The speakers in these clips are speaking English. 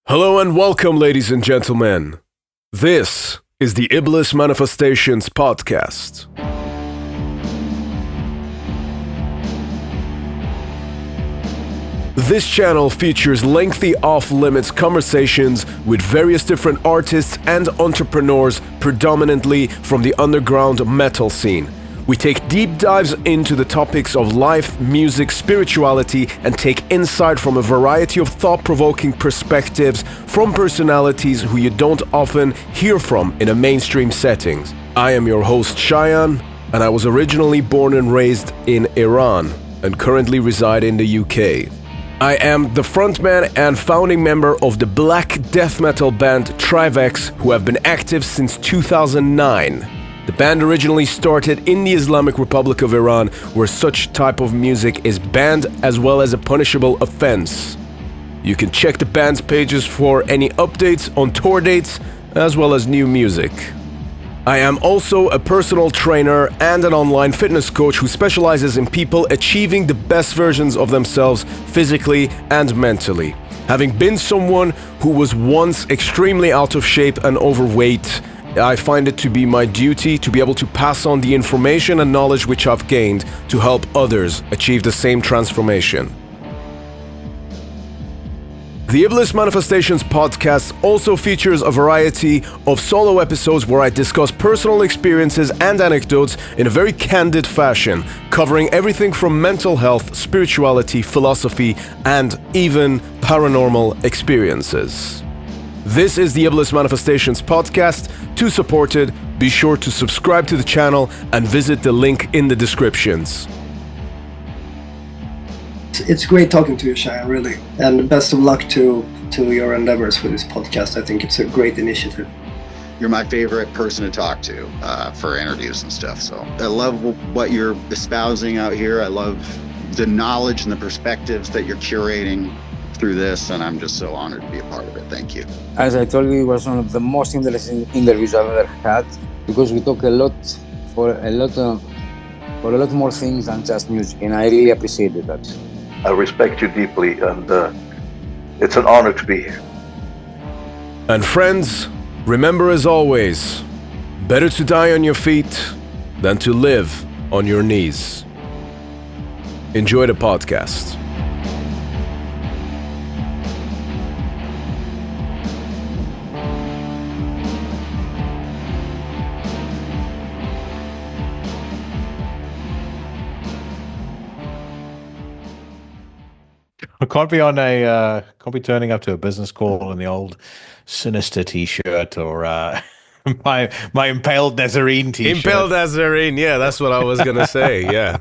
Hello and welcome, ladies and gentlemen. This is the Iblis Manifestations Podcast. This channel features lengthy off-limits conversations with various different artists and entrepreneurs, predominantly from the underground metal scene. We take deep dives into the topics of life, music, spirituality, and take insight from a variety of thought-provoking perspectives from personalities who you don't often hear from in a mainstream settings. I am your host, Cheyenne, and I was originally born and raised in Iran and currently reside in the UK. I am the frontman and founding member of the black death metal band Trivex, who have been active since 2009. The band originally started in the Islamic Republic of Iran, where such type of music is banned as well as a punishable offense. You can check the band's pages for any updates on tour dates as well as new music. I am also a personal trainer and an online fitness coach who specializes in people achieving the best versions of themselves physically and mentally. Having been someone who was once extremely out of shape and overweight, I find it to be my duty to be able to pass on the information and knowledge which I've gained to help others achieve the same transformation. The Iblis Manifestations Podcast also features a variety of solo episodes where I discuss personal experiences and anecdotes in a very candid fashion, covering everything from mental health, spirituality, philosophy, and even paranormal experiences. This is the Iblis Manifestations Podcast. To support it, be sure to subscribe to the channel and visit the link in the descriptions. It's great talking to you, Cheyenne, really. And best of luck to your endeavors for this podcast. I think it's a great initiative. You're my favorite person to talk to for interviews and stuff. So I love what you're espousing out here. I love the knowledge and the perspectives that you're curating through this, and I'm just so honored to be a part of it. Thank you. As I told you, it was one of the most interesting interviews I've ever had, because we talk a lot more things than just music, and I really appreciated that. I respect you deeply, and it's an honor to be here. And friends, remember as always, better to die on your feet than to live on your knees. Enjoy the podcast. I can't be turning up to a business call in the old Sinister t-shirt or my Impaled Nazarene t-shirt. Impaled Nazarene, yeah, that's what I was gonna say. Yeah,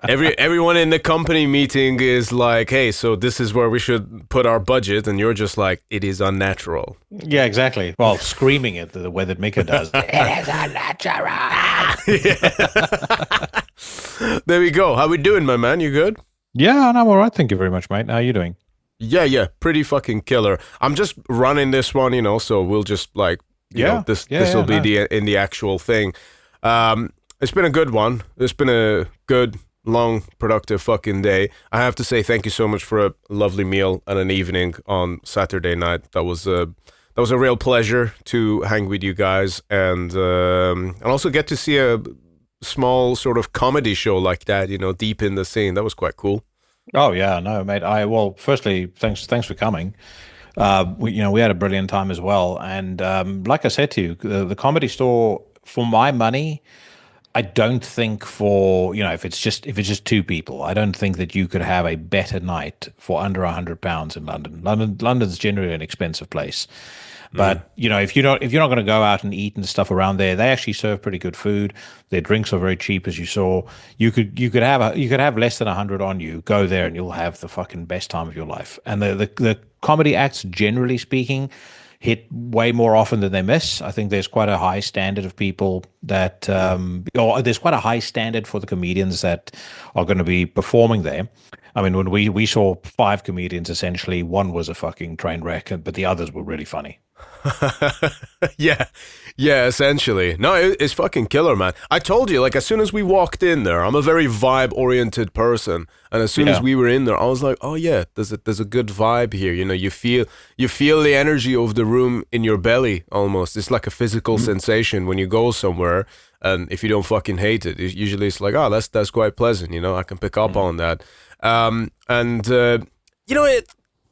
everyone in the company meeting is like, "Hey, so this is where we should put our budget," and you're just like, "It is unnatural." Yeah, exactly. Well, screaming it the way that Mika does. It is unnatural. There we go. How we doing, my man? You good? Yeah, and I'm all right. Thank you very much, mate. How are you doing? Yeah, pretty fucking killer. I'm just running this one, so we'll just this will be the actual thing. It's been a good one. It's been a good, long, productive fucking day. I have to say thank you so much for a lovely meal and an evening on Saturday night. That was a real pleasure to hang with you guys and also get to see a small sort of comedy show like that, deep in the scene. That was quite cool. Oh yeah, no, mate. Firstly, thanks for coming. We had a brilliant time as well, and like I said to you, the Comedy Store, for my money, I don't think if it's just two people, I don't think that you could have a better night for under £100 in London. London's generally an expensive place. But if you're not going to go out and eat and stuff around there, they actually serve pretty good food. Their drinks are very cheap, as you saw. You could have less than 100 on you. Go there and you'll have the fucking best time of your life. And the comedy acts, generally speaking, hit way more often than they miss. I think there's quite a high standard of people that, there's quite a high standard for the comedians that are going to be performing there. I mean, when we saw 5 comedians, essentially, one was a fucking train wreck, but the others were really funny. yeah, essentially. No, it's fucking killer, man. I told you, like, as soon as we walked in there, I'm a very vibe-oriented person, and as soon as we were in there, I was like, oh yeah, there's a good vibe here. You know, you feel the energy of the room in your belly almost. It's like a physical sensation when you go somewhere, and if you don't fucking hate it, usually it's like, oh, that's quite pleasant. You know, I can pick up on that. You know,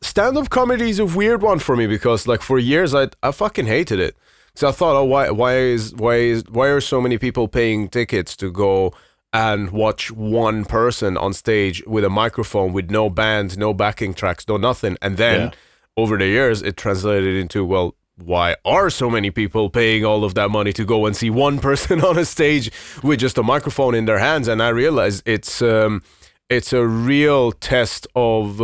stand-up comedy is a weird one for me because, like, for years I fucking hated it. So I thought, oh, why are so many people paying tickets to go and watch one person on stage with a microphone, with no band, no backing tracks, no nothing? And then over the years, it translated into, well, why are so many people paying all of that money to go and see one person on a stage with just a microphone in their hands? And I realized it's a real test of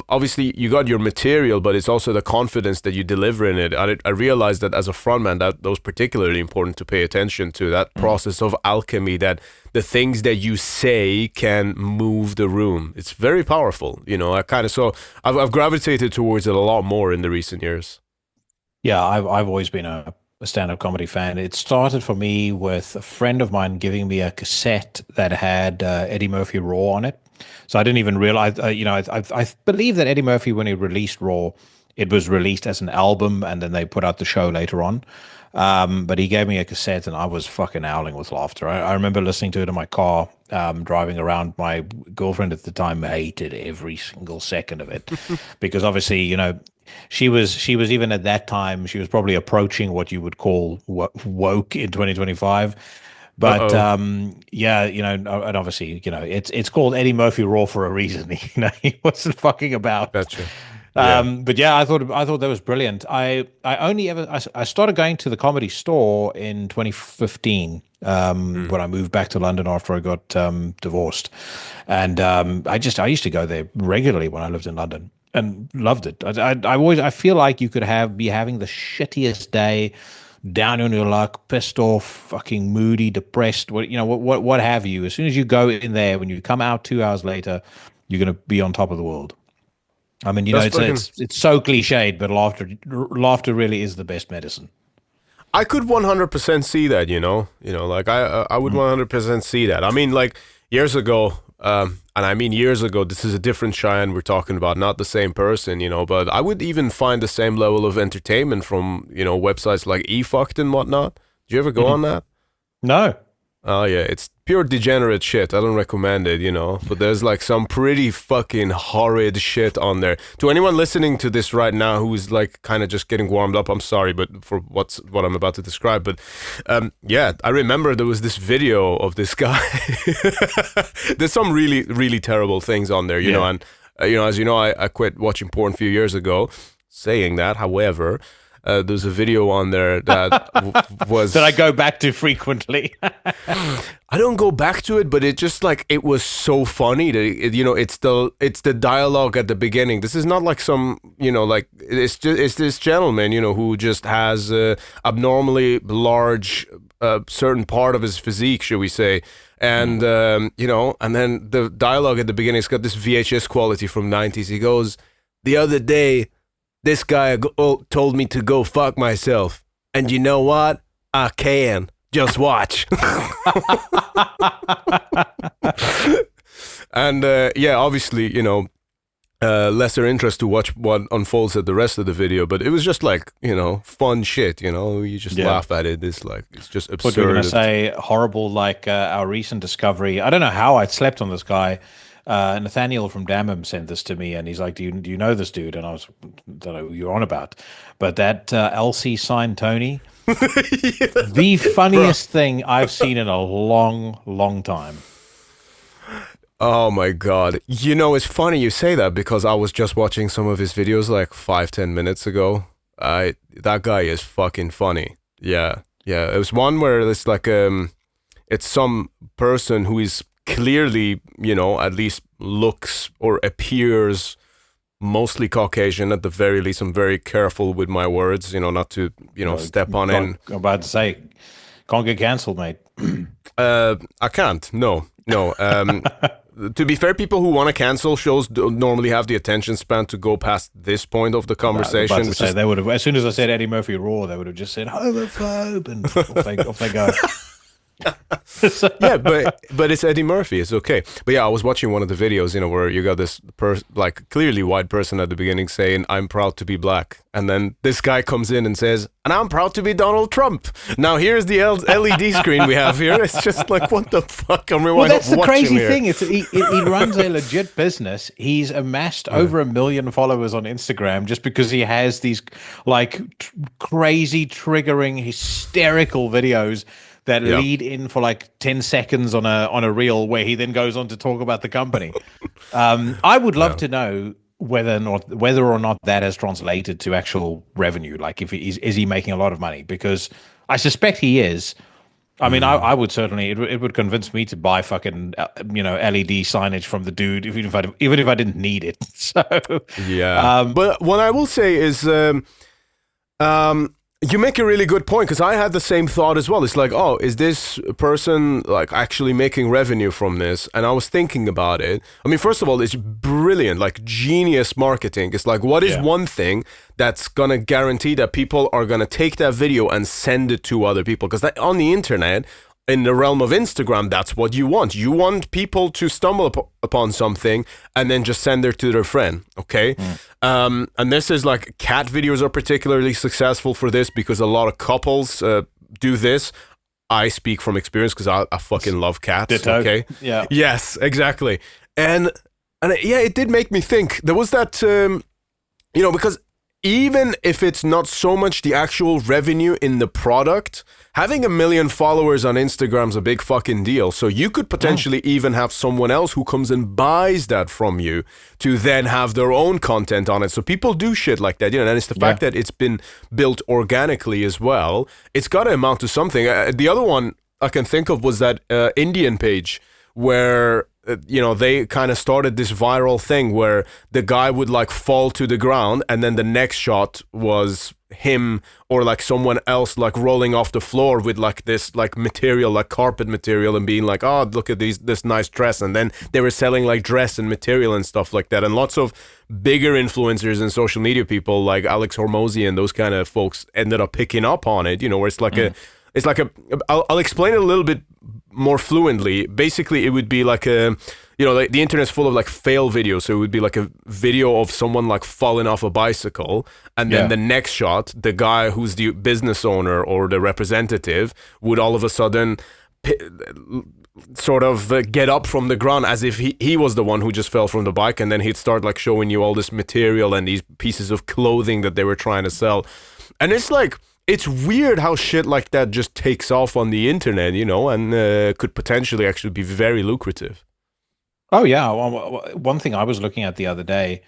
obviously you got your material, but it's also the confidence that you deliver in it. I realized that as a frontman, that was particularly important to pay attention to, that process of alchemy, that the things that you say can move the room. It's very powerful. You know, I've gravitated towards it a lot more in the recent years. Yeah, I've always been a stand-up comedy fan. It started for me with a friend of mine giving me a cassette that had Eddie Murphy Raw on it. So I didn't even realize, I believe that Eddie Murphy, when he released Raw, it was released as an album, and then they put out the show later on. But he gave me a cassette, and I was fucking howling with laughter. I remember listening to it in my car, driving around. My girlfriend at the time hated every single second of it because obviously, you know, she was even at that time, she was probably approaching what you would call woke in 2025. But yeah, you know, and obviously, you know, it's called Eddie Murphy Raw for a reason. You know, he wasn't fucking about. That's true. But yeah, I thought that was brilliant. I started going to the Comedy Store in 2015 when I moved back to London after I got divorced, and I used to go there regularly when I lived in London and loved it. I feel like you could be having the shittiest day, down on your luck, pissed off, fucking moody, depressed, what have you. As soon as you go in there, when you come out 2 hours later, you're going to be on top of the world. I mean, you know, it's so cliched, but laughter really is the best medicine. I could 100% see that, you know, like I would 100% see that. I mean, like years ago, and I mean years ago, this is a different Cheyenne we're talking about, not the same person, you know, but I would even find the same level of entertainment from, you know, websites like eFucked and whatnot. Did you ever go on that? No. Oh yeah, it's pure degenerate shit. I don't recommend it, you know, but there's like some pretty fucking horrid shit on there. To anyone listening to this right now who's like kind of just getting warmed up, I'm sorry, but for what I'm about to describe. But yeah, I remember there was this video of this guy. There's some really, really terrible things on there, you know, and you know, as you know, I quit watching porn a few years ago. Saying that, however, there's a video on there that was that I go back to frequently. I don't go back to it, but it just like it was so funny that you know, it's the dialogue at the beginning. This is not like some, you know, like it's this gentleman, you know, who just has abnormally large certain part of his physique, should we say, and you know, and then the dialogue at the beginning, it's got this VHS quality from 90s. He goes, "The other day, this guy told me to go fuck myself. And you know what? I can. Just watch." And yeah, obviously, you know, lesser interest to watch what unfolds at the rest of the video. But it was just like, you know, fun shit, you know. You just laugh at it. It's like, it's just absurd. What we're going to say, horrible, like our recent discovery. I don't know how I'd slept on this guy. Nathaniel from Damham sent this to me, and he's like, do you know this dude? And I was, don't know who you're on about, but that LC signed Tony, the funniest thing I've seen in a long time. Oh my god. You know, it's funny you say that because I was just watching some of his videos like 5-10 minutes ago. That guy is fucking funny. Yeah. It was one where it's like it's some person who is clearly, you know, at least looks or appears mostly Caucasian at the very least. I'm very careful with my words, you know, not to, you know, step on in. I'm about to say, can't get cancelled, mate. I can't. No. to be fair, people who want to cancel shows don't normally have the attention span to go past this point of the conversation. They would have, as soon as I said Eddie Murphy Raw, they would have just said homophobe, and off they go. Yeah, but it's Eddie Murphy. It's okay. But yeah, I was watching one of the videos, where you got this clearly white person at the beginning saying, "I'm proud to be black," and then this guy comes in and says, "And I'm proud to be Donald Trump." Now here's the LED screen we have here. It's just like, what the fuck? Well, that's the crazy thing. He runs a legit business. He's amassed over 1 million followers on Instagram just because he has these crazy, triggering, hysterical videos that lead in for 10 seconds on a reel where he then goes on to talk about the company. I would love to know whether or not that has translated to actual revenue. Like, if is he making a lot of money? Because I suspect he is. I mean, I would certainly. It would convince me to buy fucking LED signage from the dude, even if I didn't need it. So yeah. But what I will say is. You make a really good point, because I had the same thought as well. It's like, oh, is this person actually making revenue from this? And I was thinking about it. I mean, first of all, it's brilliant, genius marketing. It's like, what is one thing that's going to guarantee that people are going to take that video and send it to other people? Because on the internet, in the realm of Instagram, that's what you want. You want people to stumble upon something and then just send it to their friend, okay? And this is cat videos are particularly successful for this, because a lot of couples do this. I speak from experience because I fucking love cats, Ditto. Okay? Yeah. Yes, exactly. And yeah, it did make me think. There was that, because even if it's not so much the actual revenue in the product, having 1 million followers on Instagram's a big fucking deal. So you could potentially even have someone else who comes and buys that from you to then have their own content on it. So people do shit like that, and it's the fact that it's been built organically as well. It's got to amount to something. The other one I can think of was that Indian page where they kind of started this viral thing where the guy would fall to the ground, and then the next shot was him or someone else rolling off the floor with this material, carpet material, and being oh, look at this nice dress. And then they were selling dress and material and stuff like that. And lots of bigger influencers and social media people like Alex Hormozy and those kind of folks ended up picking up on it, where it's I'll explain it a little bit more fluently. Basically, it would be the internet's full of fail videos. So it would be a video of someone falling off a bicycle, and then the next shot, the guy who's the business owner or the representative would all of a sudden sort of get up from the ground as if he was the one who just fell from the bike, and then he'd start showing you all this material and these pieces of clothing that they were trying to sell. And it's weird how shit like that just takes off on the internet, and could potentially actually be very lucrative. Oh, yeah. One thing I was looking at the other day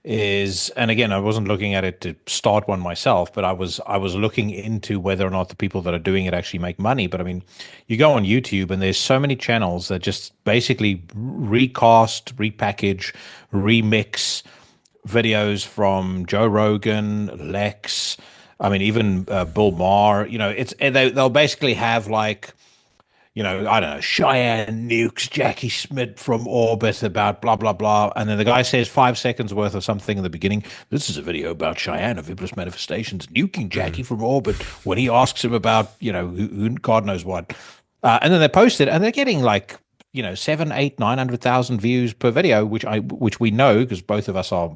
is, and again, I wasn't looking at it to start one myself, but I was looking into whether or not the people that are doing it actually make money. But I mean, you go on YouTube and there's so many channels that just basically recast, repackage, remix videos from Joe Rogan, Lex, I mean, even Bill Maher, they'll basically have I don't know, Cheyenne nukes Jackie Smit from orbit about blah, blah, blah. And then the guy says 5 seconds worth of something in the beginning. This is a video about Cheyenne of Iblis Manifestations nuking Jackie from orbit, when he asks him about, who God knows what. And then they post it, and they're getting 7, 8, 900,000 views per video, which we know, because both of us are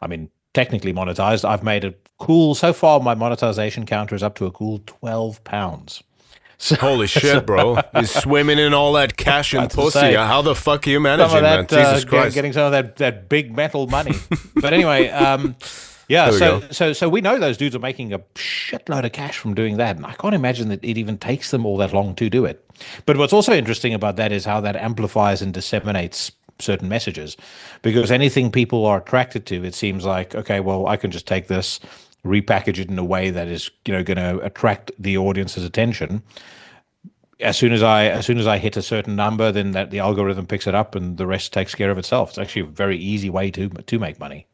I mean, technically monetized. I've made it cool. So far, my monetization counter is up to a cool £12. So, holy shit, bro. He's swimming in all that cash and pussy. How the fuck are you managing that? Jesus Christ. Getting some of that big metal money. But anyway, so we know those dudes are making a shitload of cash from doing that. And I can't imagine that it even takes them all that long to do it. But what's also interesting about that is how that amplifies and disseminates certain messages, because anything people are attracted to, it seems like, okay, well, I can just take this, repackage it in a way that is going to attract the audience's attention. As soon as I hit a certain number, then the algorithm picks it up and the rest takes care of itself. It's actually a very easy way to make money.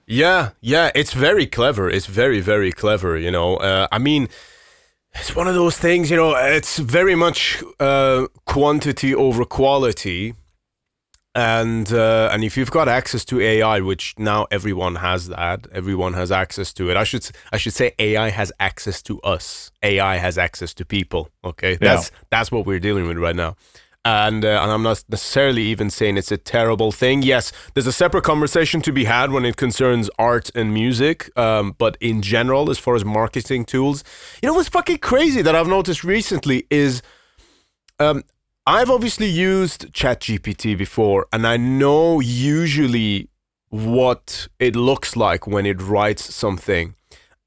Yeah, it's very clever. It's very, very clever. I mean, it's one of those things. It's very much quantity over quality. And if you've got access to AI, which now everyone has that, everyone has access to it. I should say AI has access to us. AI has access to people. Okay, that's what we're dealing with right now. And I'm not necessarily even saying it's a terrible thing. Yes, there's a separate conversation to be had when it concerns art and music. But in general, as far as marketing tools, what's fucking crazy that I've noticed recently is, I've obviously used ChatGPT before, and I know usually what it looks like when it writes something.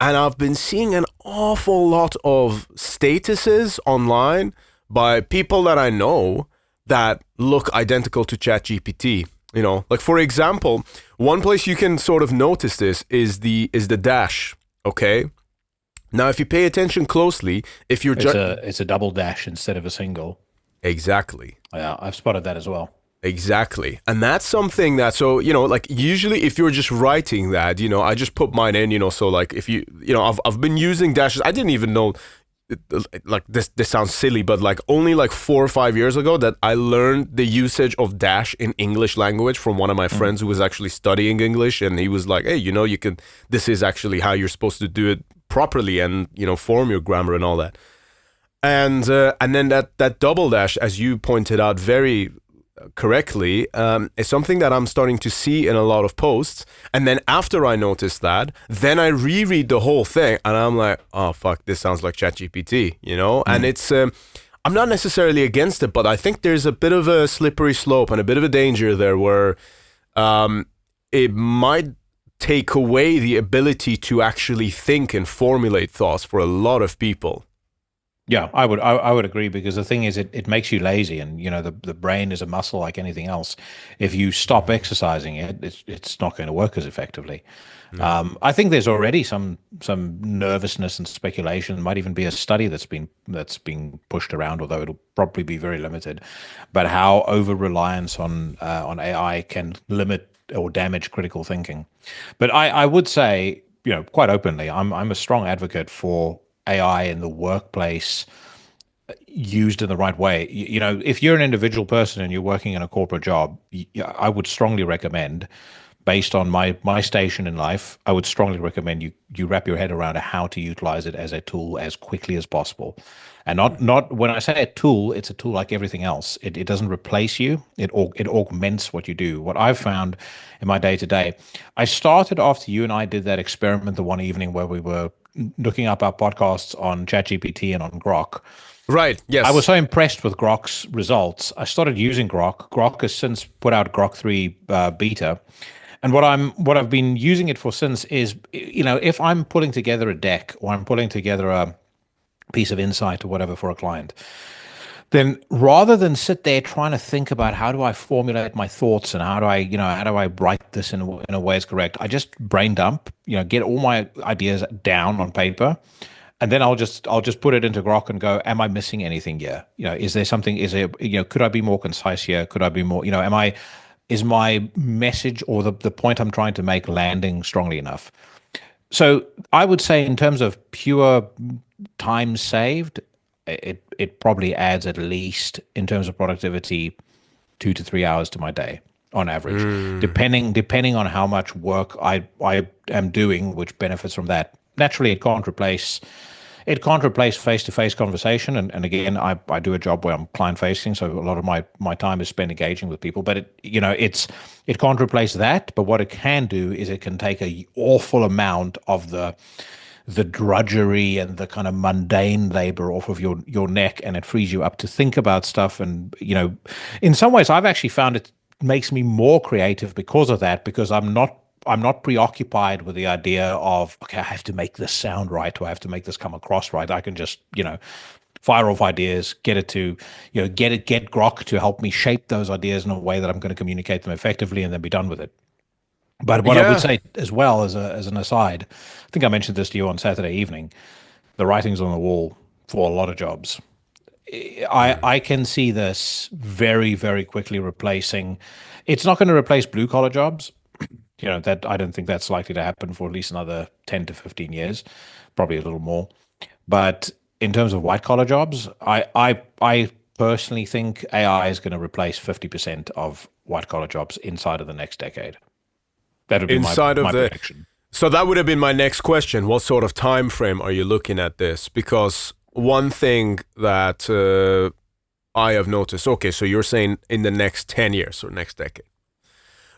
And I've been seeing an awful lot of statuses online by people that I know that look identical to ChatGPT. Like, for example, one place you can sort of notice this is the dash. Okay. Now, if you pay attention closely, if you're it's a double dash instead of a single. Exactly. Yeah, I've spotted that as well. Exactly. And that's something that, so, like, usually if you're just writing that, I just put mine in, so like if I've been using dashes. I didn't even know, like, this sounds silly, but like only like 4 or 5 years ago that I learned the usage of dash in English language from one of my friends who was actually studying English. And he was like, hey, this is actually how you're supposed to do it properly and, form your grammar and all that. And then that double dash, as you pointed out very correctly, is something that I'm starting to see in a lot of posts. And then after I noticed that, then I reread the whole thing and I'm like, oh fuck, this sounds like ChatGPT, And it's I'm not necessarily against it, but I think there's a bit of a slippery slope and a bit of a danger there where it might take away the ability to actually think and formulate thoughts for a lot of people. Yeah, I would agree, because the thing is, it makes you lazy, and the brain is a muscle like anything else. If you stop exercising it, it's not going to work as effectively. No. I think there's already some nervousness and speculation. There might even be a study that's being pushed around, although it'll probably be very limited. But how over reliance on AI can limit or damage critical thinking. But I would say, quite openly, I'm a strong advocate for AI in the workplace used in the right way. If you're an individual person and you're working in a corporate job, I would strongly recommend, based on my station in life, I would strongly recommend you wrap your head around how to utilize it as a tool as quickly as possible. And not when I say a tool, it's a tool like everything else. It doesn't replace you. It augments what you do. What I've found in my day-to-day, I started after you and I did that experiment the one evening where we were looking up our podcasts on ChatGPT and on Grok. Right, yes. I was so impressed with Grok's results. I started using Grok. Grok has since put out Grok 3 beta. And what I've been using it for since is, if I'm pulling together a deck or I'm pulling together a piece of insight or whatever for a client, then rather than sit there trying to think about how do I formulate my thoughts and how do I write this in a way it's correct, I just brain dump, get all my ideas down on paper, and then I'll just put it into Grok and go, am I missing anything here? Is there something? Is there could I be more concise here? Could I be more? Is my message or the point I'm trying to make landing strongly enough? So I would say, in terms of pure time saved, it probably adds, at least in terms of productivity, 2 to 3 hours to my day on average, depending on how much work I am doing, which benefits from that. Naturally, it can't replace face-to-face conversation, and again, I do a job where I'm client-facing, so a lot of my time is spent engaging with people. But it can't replace that. But what it can do is it can take an awful amount of the drudgery and the kind of mundane labor off of your neck, and it frees you up to think about stuff. And in some ways, I've actually found it makes me more creative because of that, because I'm not preoccupied with the idea of, okay, I have to make this sound right, or I have to make this come across right. I can just fire off ideas, get it to get Grok to help me shape those ideas in a way that I'm going to communicate them effectively, and then be done with it. But what I would say as well, as an aside, I think I mentioned this to you on Saturday evening, the writing's on the wall for a lot of jobs. I can see this very, very quickly replacing. It's not going to replace blue collar jobs. That I don't think that's likely to happen for at least another 10 to 15 years, probably a little more. But in terms of white collar jobs, I personally think AI is going to replace 50% of white collar jobs inside of the next decade. That would be my prediction. So that would have been my next question. What sort of time frame are you looking at this? Because one thing that I have noticed, okay, so you're saying in the next 10 years or next decade.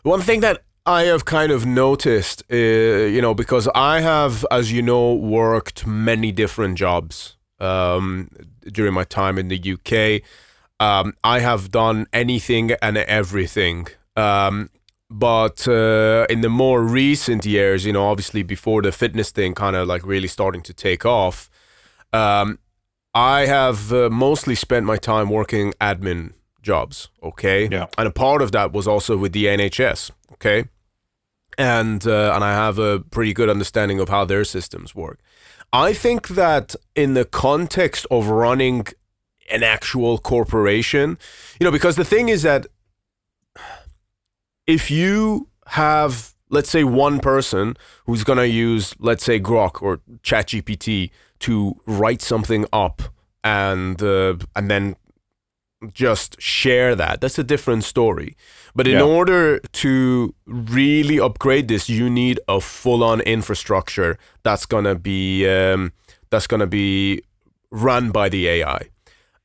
One thing that I have kind of noticed, because I have, as you know, worked many different jobs during my time in the UK. I have done anything and everything. But in the more recent years, obviously before the fitness thing kind of like really starting to take off, I have mostly spent my time working admin jobs, okay? Yeah. And a part of that was also with the NHS, okay? And I have a pretty good understanding of how their systems work. I think that in the context of running an actual corporation, because the thing is that if you have, let's say, one person who's going to use, let's say, Grok or ChatGPT to write something up and then just share that, that's a different story. But in order to really upgrade this, you need a full-on infrastructure that's going to be run by the AI.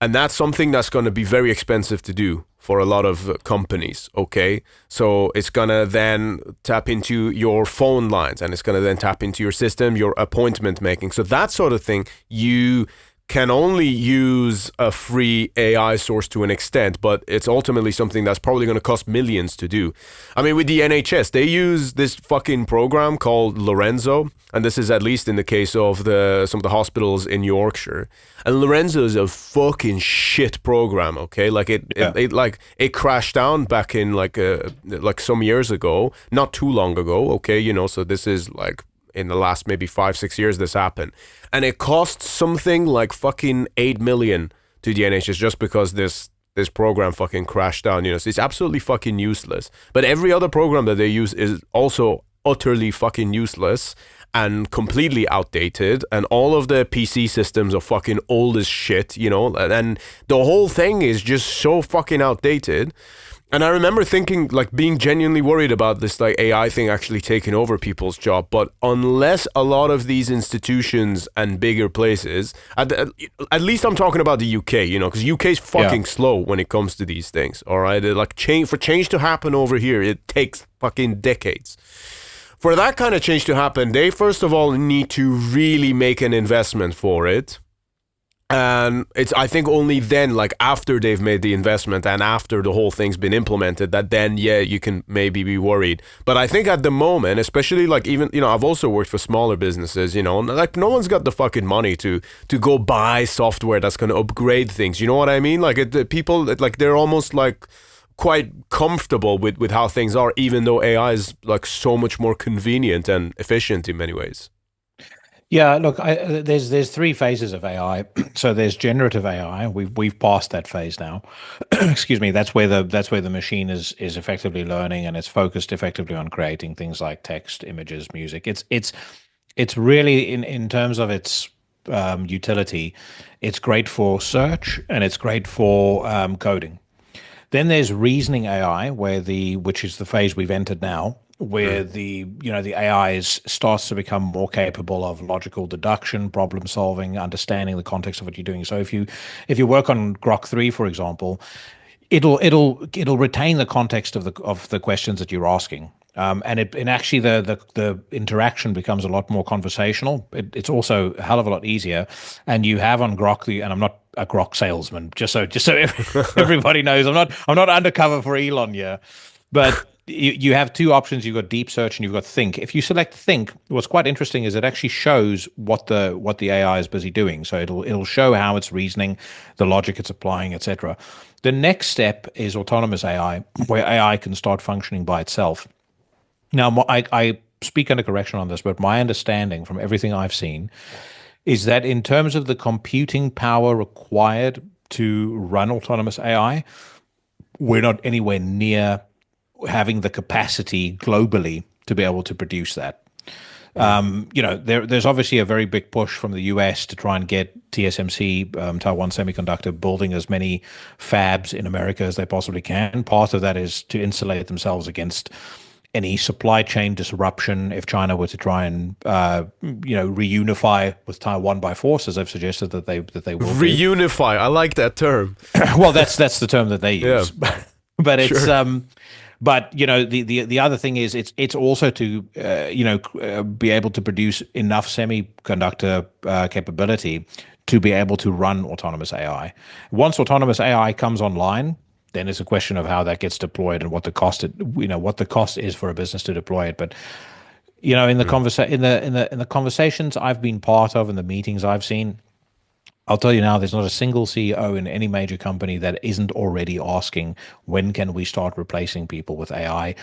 And that's something that's going to be very expensive to do for a lot of companies, okay? So it's going to then tap into your phone lines, and it's going to then tap into your system, your appointment making. So that sort of thing, you can only use a free AI source to an extent, but it's ultimately something that's probably going to cost millions to do. I mean, with the NHS, they use this fucking program called Lorenzo, and this is at least in the case of some of the hospitals in Yorkshire. And Lorenzo is a fucking shit program, okay? Like it crashed down back in like some years ago, not too long ago, okay? So this is like in the last maybe 5-6 years this happened, and it cost something like fucking 8 million to the NHS just because this program fucking crashed down. So it's absolutely fucking useless. But every other program that they use is also utterly fucking useless and completely outdated, and all of the PC systems are fucking old as shit, and the whole thing is just so fucking outdated. And I remember thinking, like, being genuinely worried about this, like, AI thing actually taking over people's job. But unless a lot of these institutions and bigger places, at least I'm talking about the UK, because UK is fucking slow when it comes to these things, all right? Like, for change to happen over here, it takes fucking decades. For that kind of change to happen, they first of all need to really make an investment for it. And it's, I think, only then, like after they've made the investment and after the whole thing's been implemented, that then, you can maybe be worried. But I think at the moment, especially like even, I've also worked for smaller businesses, like no one's got the fucking money to go buy software that's going to upgrade things. You know what I mean? Like people, like they're almost like quite comfortable with how things are, even though AI is like so much more convenient and efficient in many ways. Yeah, look, there's three phases of AI. So there's generative AI. We've passed that phase now. Excuse me. That's where the machine is effectively learning, and it's focused effectively on creating things like text, images, music. It's really in terms of its utility, it's great for search and it's great for coding. Then there's reasoning AI, which is the phase we've entered now, where the AI starts to become more capable of logical deduction, problem solving, understanding the context of what you're doing. So if you work on Grok 3, for example, it'll retain the context of the questions that you're asking. And actually the interaction becomes a lot more conversational. It's also a hell of a lot easier. And you have on Grok, and I'm not a Grok salesman, just so everybody knows, I'm not undercover for Elon here, but you have two options. You've got deep search and you've got think. If you select think, what's quite interesting is it actually shows what the AI is busy doing. So it'll show how it's reasoning, the logic it's applying, etc. The next step is autonomous AI, where AI can start functioning by itself. Now, I speak under correction on this, but my understanding from everything I've seen is that in terms of the computing power required to run autonomous AI, we're not anywhere near having the capacity globally to be able to produce that. There's obviously a very big push from the US to try and get TSMC, Taiwan Semiconductor, building as many fabs in America as they possibly can. Part of that is to insulate themselves against any supply chain disruption if China were to try and reunify with Taiwan by force, as I've suggested that they will reunify. I like that term. Well, that's the term that they use. Yeah. But it's sure. But the other thing is it's also to be able to produce enough semiconductor capability to be able to run autonomous AI. Once autonomous AI comes online, then it's a question of how that gets deployed and what the cost is for a business to deploy it. But in the conversations I've been part of, in the meetings I've seen, I'll tell you now, there's not a single CEO in any major company that isn't already asking, when can we start replacing people with AI?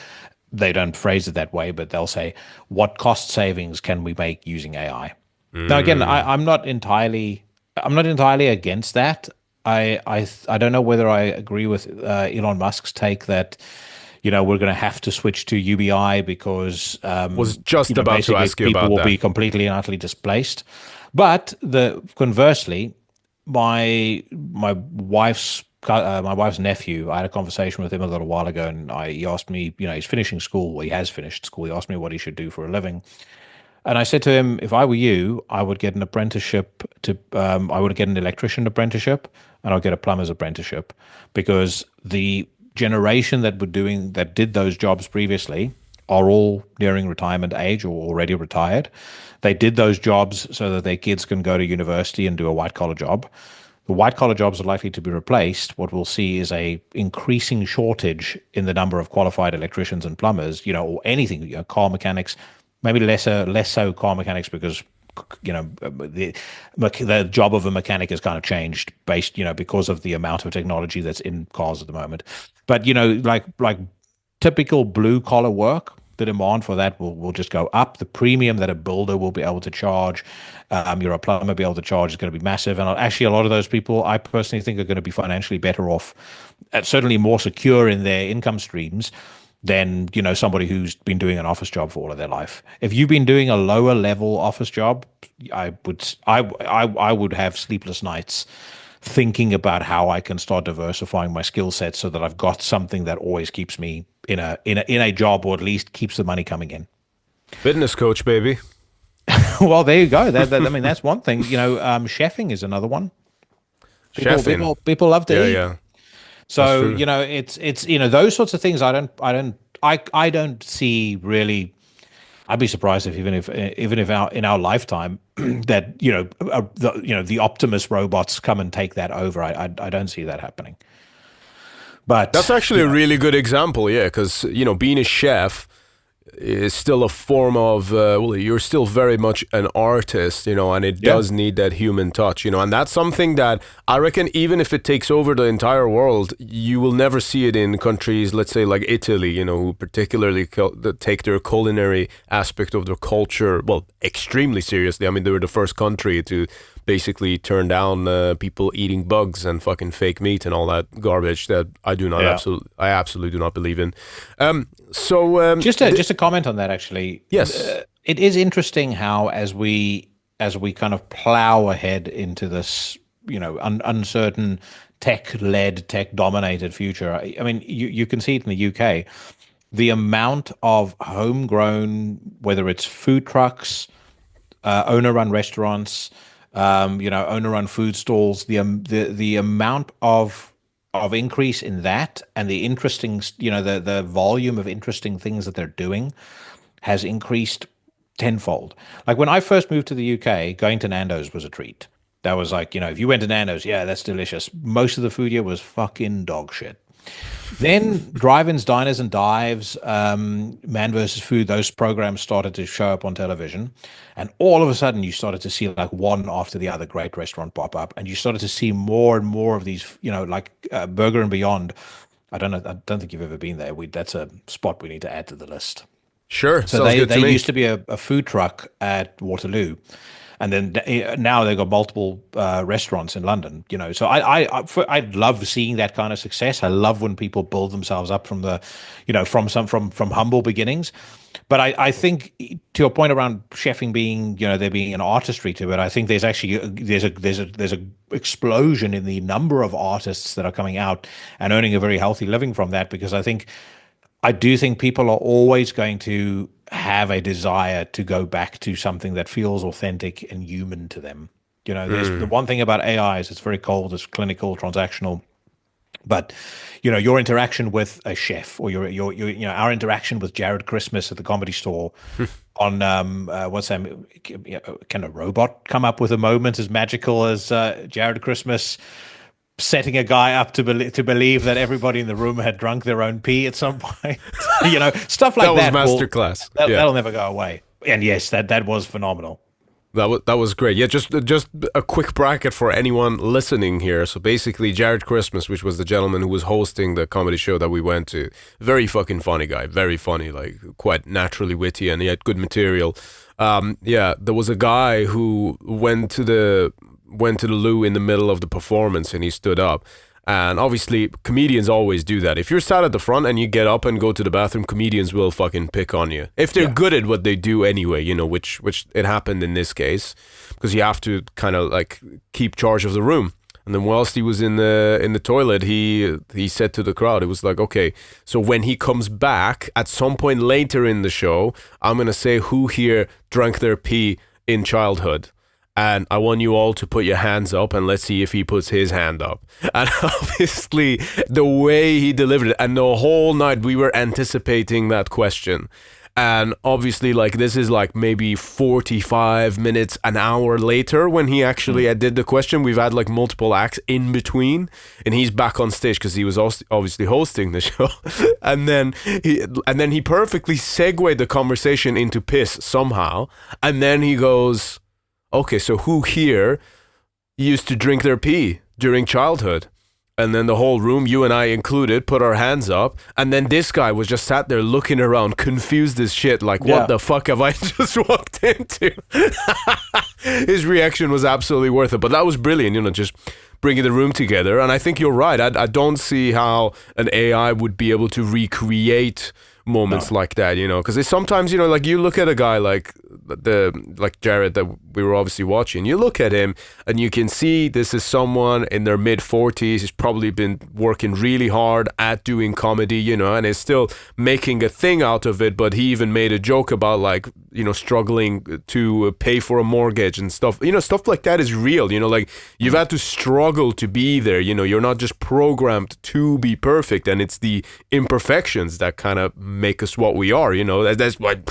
They don't phrase it that way, but they'll say, what cost savings can we make using AI? Now, again, I'm not entirely against that. I don't know whether I agree with Elon Musk's take that we're going to have to switch to UBI because was just about to ask you about that. People will be completely and utterly displaced. But conversely, my wife's nephew, I had a conversation with him a little while ago, and he asked me, he's finishing school. Well, he has finished school. He asked me what he should do for a living. And I said to him, if I were you, I would get an apprenticeship I would get an electrician apprenticeship, and I'll get a plumber's apprenticeship, because the generation that did those jobs previously are all nearing retirement age or already retired. They did those jobs so that their kids can go to university and do a white-collar job. The white-collar jobs are likely to be replaced. What we'll see is a increasing shortage in the number of qualified electricians and plumbers, or anything, car mechanics, maybe less so car mechanics, because the job of a mechanic has kind of changed because of the amount of technology that's in cars at the moment. But like typical blue collar work, the demand for that will just go up. The premium that a builder will be able to charge, a plumber be able to charge, is going to be massive. And actually, a lot of those people, I personally think, are going to be financially better off, certainly more secure in their income streams than somebody who's been doing an office job for all of their life. If you've been doing a lower level office job, I would have sleepless nights thinking about how I can start diversifying my skill set so that I've got something that always keeps me in a job, or at least keeps the money coming in. Fitness coach, baby. Well, there you go. That's one thing. Chefing is another one. People love to eat. Yeah. So it's those sorts of things. I don't see really. I'd be surprised if even if in our lifetime that the Optimus robots come and take that over. I don't see that happening. But that's actually a really good example, yeah, because being a chef is still a form of you're still very much an artist, and it does need that human touch, and that's something that I reckon, even if it takes over the entire world, you will never see it in countries, let's say like Italy, who particularly take their culinary aspect of their culture extremely seriously. I mean, they were the first country to basically turn down people eating bugs and fucking fake meat and all that garbage that I absolutely do not believe in. Just a comment on that, actually. Yes, it is interesting how as we kind of plow ahead into this uncertain tech-dominated future. I mean, you can see it in the UK. The amount of homegrown, whether it's food trucks, owner-run restaurants, owner-run food stalls, the amount of increase in that, and the interesting, the volume of interesting things that they're doing has increased tenfold. Like when I first moved to the UK, going to Nando's was a treat. That was like, if you went to Nando's, yeah, that's delicious. Most of the food here was fucking dog shit. Then drive-ins, diners, and dives, Man versus Food, those programs started to show up on television. And all of a sudden, you started to see like one after the other great restaurant pop up. And you started to see more and more of these, like Burger and Beyond. I don't think you've ever been there. That's a spot we need to add to the list. Sure. So they used to be a food truck at Waterloo. And then now they've got multiple restaurants in London, So I love seeing that kind of success. I love when people build themselves up from the, from humble beginnings. But I think to your point around chefing being, there being an artistry to it, I think there's actually there's a explosion in the number of artists that are coming out and earning a very healthy living from that, because I do think people are always going to have a desire to go back to something that feels authentic and human to them. There's the one thing about AI is it's very cold, it's clinical, transactional. But your interaction with a chef, or your our interaction with Jared Christmas at the Comedy Store on what's that? Can a robot come up with a moment as magical as Jared Christmas setting a guy up to believe that everybody in the room had drunk their own pee at some point? Stuff like that. That was masterclass. That'll never go away. And yes, that was phenomenal. That was great. Yeah, just a quick bracket for anyone listening here. So basically, Jared Christmas, which was the gentleman who was hosting the comedy show that we went to, very fucking funny guy, very funny, like quite naturally witty, and he had good material. Yeah, there was a guy who went to the loo in the middle of the performance, and he stood up. And obviously, comedians always do that. If you're sat at the front and you get up and go to the bathroom, comedians will fucking pick on you. If they're good at what they do anyway, which it happened in this case, because you have to kind of like keep charge of the room. And then whilst he was in the toilet, he said to the crowd, it was like, okay, so when he comes back at some point later in the show, I'm going to say who here drank their pee in childhood. And I want you all to put your hands up, and let's see if he puts his hand up. And obviously, the way he delivered it, and the whole night we were anticipating that question. And obviously, like, this is like maybe 45 minutes, an hour later when he actually did the question. We've had like multiple acts in between, and he's back on stage because he was obviously hosting the show. and then he perfectly segued the conversation into piss somehow. And then he goes, okay, so who here used to drink their pee during childhood? And then the whole room, you and I included, put our hands up. And then this guy was just sat there looking around, confused as shit, like, what the fuck have I just walked into? His reaction was absolutely worth it. But that was brilliant, just bringing the room together. And I think you're right. I don't see how an AI would be able to recreate moments like that, because it's sometimes, like you look at a guy like Jared that we were obviously watching, you look at him and you can see this is someone in their mid-40s. He's probably been working really hard at doing comedy, and is still making a thing out of it. But he even made a joke about like, struggling to pay for a mortgage and stuff. Stuff like that is real, like you've had to struggle to be there. You're not just programmed to be perfect, and it's the imperfections that kind of make us what we are. That's why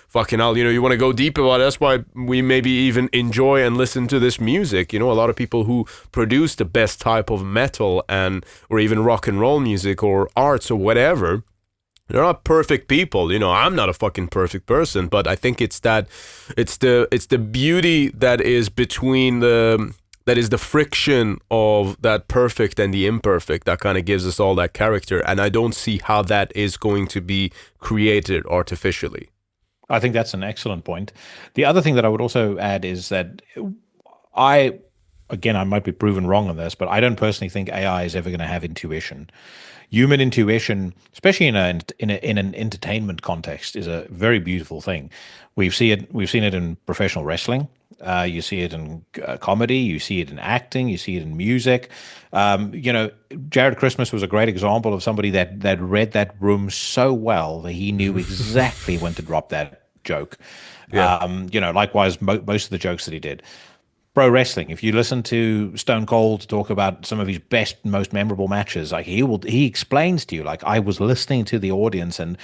fucking hell, you want to go deep about it. That's why we maybe even enjoy and listen to this music. A lot of people who produce the best type of metal or even rock and roll music or arts or whatever, they're not perfect people. I'm not a fucking perfect person, but I think it's the beauty that is between that is the friction of that perfect and the imperfect that kind of gives us all that character. And I don't see how that is going to be created artificially. I think that's an excellent point. The other thing that I would also add is that I might be proven wrong on this, but I don't personally think AI is ever going to have intuition. Human intuition, especially in an entertainment context, is a very beautiful thing. We've seen it in professional wrestling. You see it in comedy. You see it in acting. You see it in music. Jared Christmas was a great example of somebody that read that room so well that he knew exactly when to drop that joke. Yeah. Likewise, most of the jokes that he did. Pro wrestling, if you listen to Stone Cold talk about some of his best, most memorable matches, like he explains to you, like, I was listening to the audience and,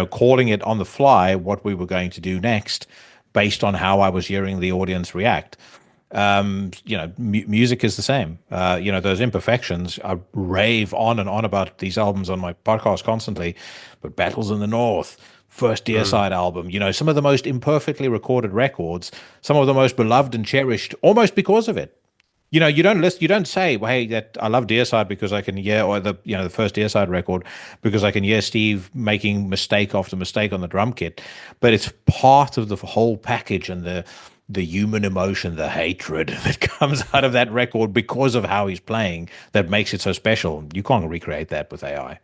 calling it on the fly what we were going to do next based on how I was hearing the audience react. Music is the same. Those imperfections, I rave on and on about these albums on my podcast constantly, but Battles in the North, first Deicide album, some of the most imperfectly recorded records, some of the most beloved and cherished almost because of it. You don't say, well, hey, that I love Deicide because I can hear, or the first Deicide record because I can hear Steve making mistake after mistake on the drum kit, but it's part of the whole package and the human emotion, the hatred that comes out of that record because of how he's playing that makes it so special. You can't recreate that with AI.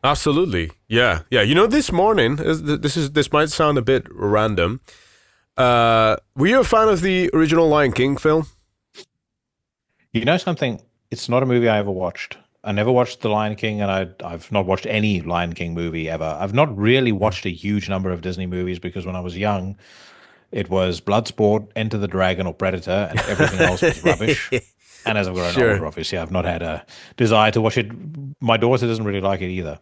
Absolutely. Yeah. Yeah. This morning, this might sound a bit random. Were you a fan of the original Lion King film? You know something? It's not a movie I ever watched. I never watched The Lion King, and I've not watched any Lion King movie ever. I've not really watched a huge number of Disney movies because when I was young, it was Bloodsport, Enter the Dragon, or Predator, and everything else was rubbish. And as I've grown older, obviously, I've not had a desire to watch it. My daughter doesn't really like it either.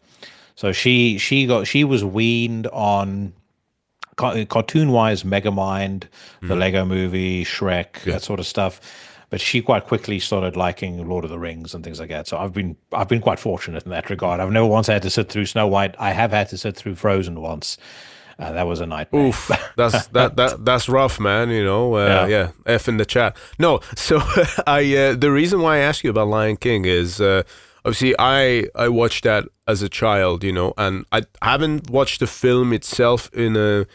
So she was weaned on cartoon-wise Megamind, the Lego Movie, Shrek, that sort of stuff. But she quite quickly started liking Lord of the Rings and things like that. So I've been quite fortunate in that regard. I've never once had to sit through Snow White. I have had to sit through Frozen once. That was a nightmare. Oof, that's rough, man. Yeah. F in the chat. No, so the reason why I asked you about Lion King is obviously I watched that as a child, and I haven't watched the film itself in a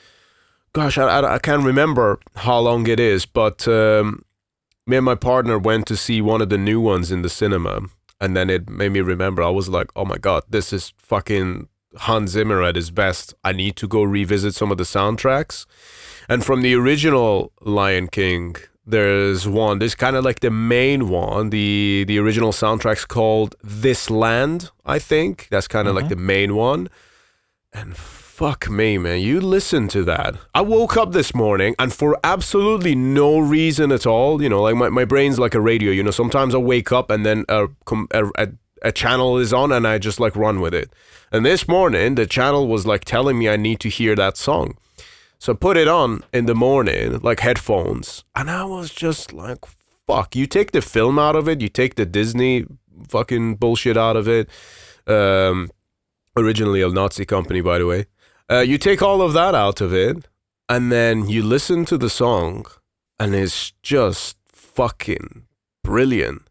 gosh, I can't remember how long it is, but me and my partner went to see one of the new ones in the cinema, and then it made me remember. I was like, oh my god, this is fucking Hans Zimmer at his best. I need to go revisit some of the soundtracks. And from the original Lion King, there's kind of like the main one. The original soundtrack's called This Land, I think. That's kind of like the main one. And fuck me, man, you listen to that. I woke up this morning and for absolutely no reason at all, like my brain's like a radio, sometimes I wake up and then a channel is on and I just like run with it. And this morning, the channel was like telling me I need to hear that song. So I put it on in the morning, like headphones. And I was just like, fuck, you take the film out of it, you take the Disney fucking bullshit out of it. Originally a Nazi company, by the way. You take all of that out of it, and then you listen to the song, and it's just fucking brilliant.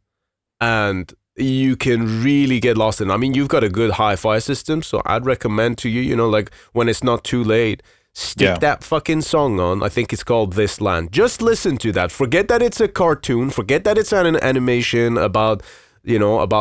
And you can really get lost in it. I mean, you've got a good hi-fi system, so I'd recommend to you, like when it's not too late, stick that fucking song on. I think it's called This Land. Just listen to that. Forget that it's a cartoon. Forget that it's an animation about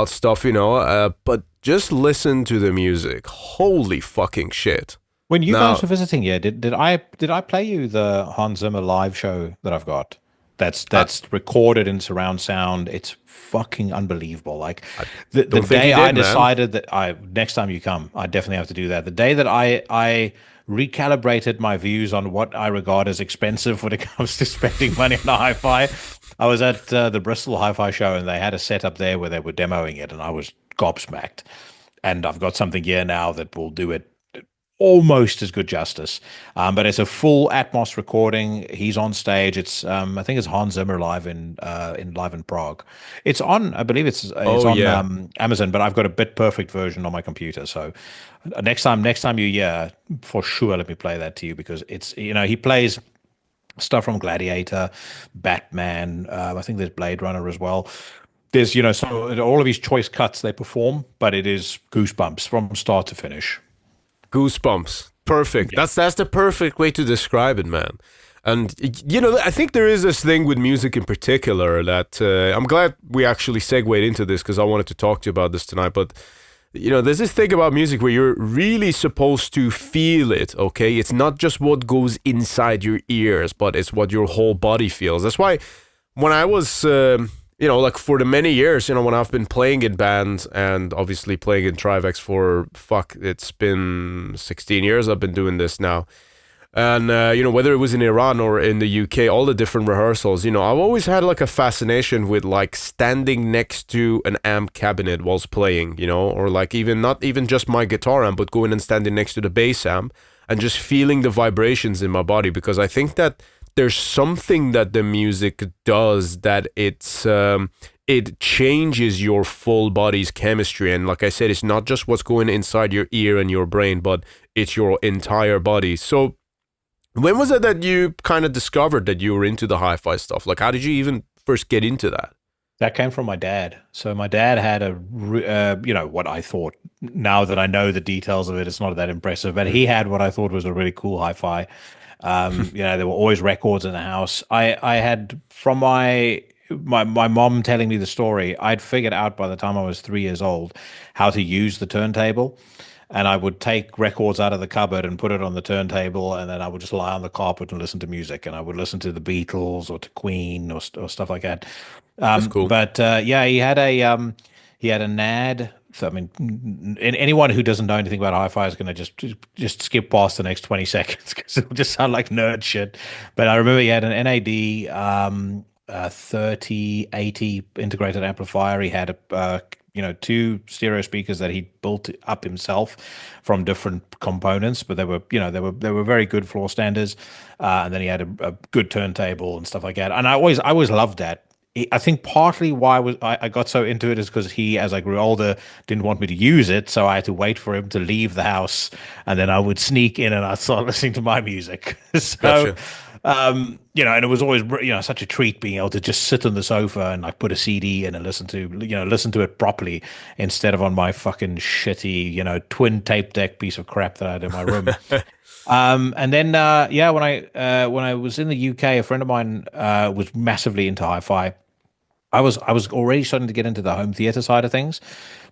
stuff, but just listen to the music. Holy fucking shit. When you guys were visiting here, did I play you the Hans Zimmer live show that I've got? That's recorded in surround sound. It's fucking unbelievable. Like the day I decided that next time you come, I definitely have to do that. The day that I recalibrated my views on what I regard as expensive when it comes to spending money on a hi-fi, I was at the Bristol Hi-Fi show and they had a setup there where they were demoing it, and I was gobsmacked. And I've got something here now that will do it almost as good justice, but it's a full Atmos recording. He's on stage. It's I think it's Hans Zimmer live in Prague. It's on, I believe it's on Amazon, but I've got a bit perfect version on my computer. So next time you for sure, let me play that to you, because it's he plays stuff from Gladiator, Batman. I think there's Blade Runner as well. There's so all of his choice cuts they perform, but it is goosebumps from start to finish. Goosebumps. Perfect. Yeah. That's the perfect way to describe it, man. And I think there is this thing with music in particular that I'm glad we actually segued into this, because I wanted to talk to you about this tonight. But there's this thing about music where you're really supposed to feel it. Okay, it's not just what goes inside your ears, but it's what your whole body feels. That's why when I was like for the many years, when I've been playing in bands and obviously playing in Trivex for, it's been 16 years I've been doing this now. And, whether it was in Iran or in the UK, all the different rehearsals, I've always had like a fascination with like standing next to an amp cabinet whilst playing, or like not even just my guitar amp, but going and standing next to the bass amp and just feeling the vibrations in my body, because I think that there's something that the music does that it changes your full body's chemistry. And like I said, it's not just what's going inside your ear and your brain, but it's your entire body. So when was it that you kind of discovered that you were into the hi-fi stuff? Like, how did you even first get into that? That came from my dad. So my dad had what I thought, now that I know the details of it, it's not that impressive, but he had what I thought was a really cool hi-fi. There were always records in the house. I had, from my mom telling me the story, I'd figured out by the time I was 3 years old how to use the turntable. and I would take records out of the cupboard and put it on the turntable, and then I would just lie on the carpet and listen to music, and I would listen to the Beatles or to Queen or stuff like that. That's cool. But yeah, he had a NAD. So, I mean, anyone who doesn't know anything about hi-fi is going to just skip past the next 20 seconds because it'll just sound like nerd shit. But I remember he had an NAD 3080 integrated amplifier. He had two stereo speakers that he built up himself from different components, but they were very good floor standers. And then he had a good turntable and stuff like that. And I always loved that. I think partly why I got so into it is because he, as I grew older, didn't want me to use it, so I had to wait for him to leave the house, and then I would sneak in and I'd start listening to my music. So, Gotcha. and it was always such a treat being able to just sit on the sofa and like put a CD in and listen to it properly instead of on my fucking shitty twin tape deck piece of crap that I had in my room. And then when I was in the UK, a friend of mine was massively into hi-fi. I was already starting to get into the home theater side of things.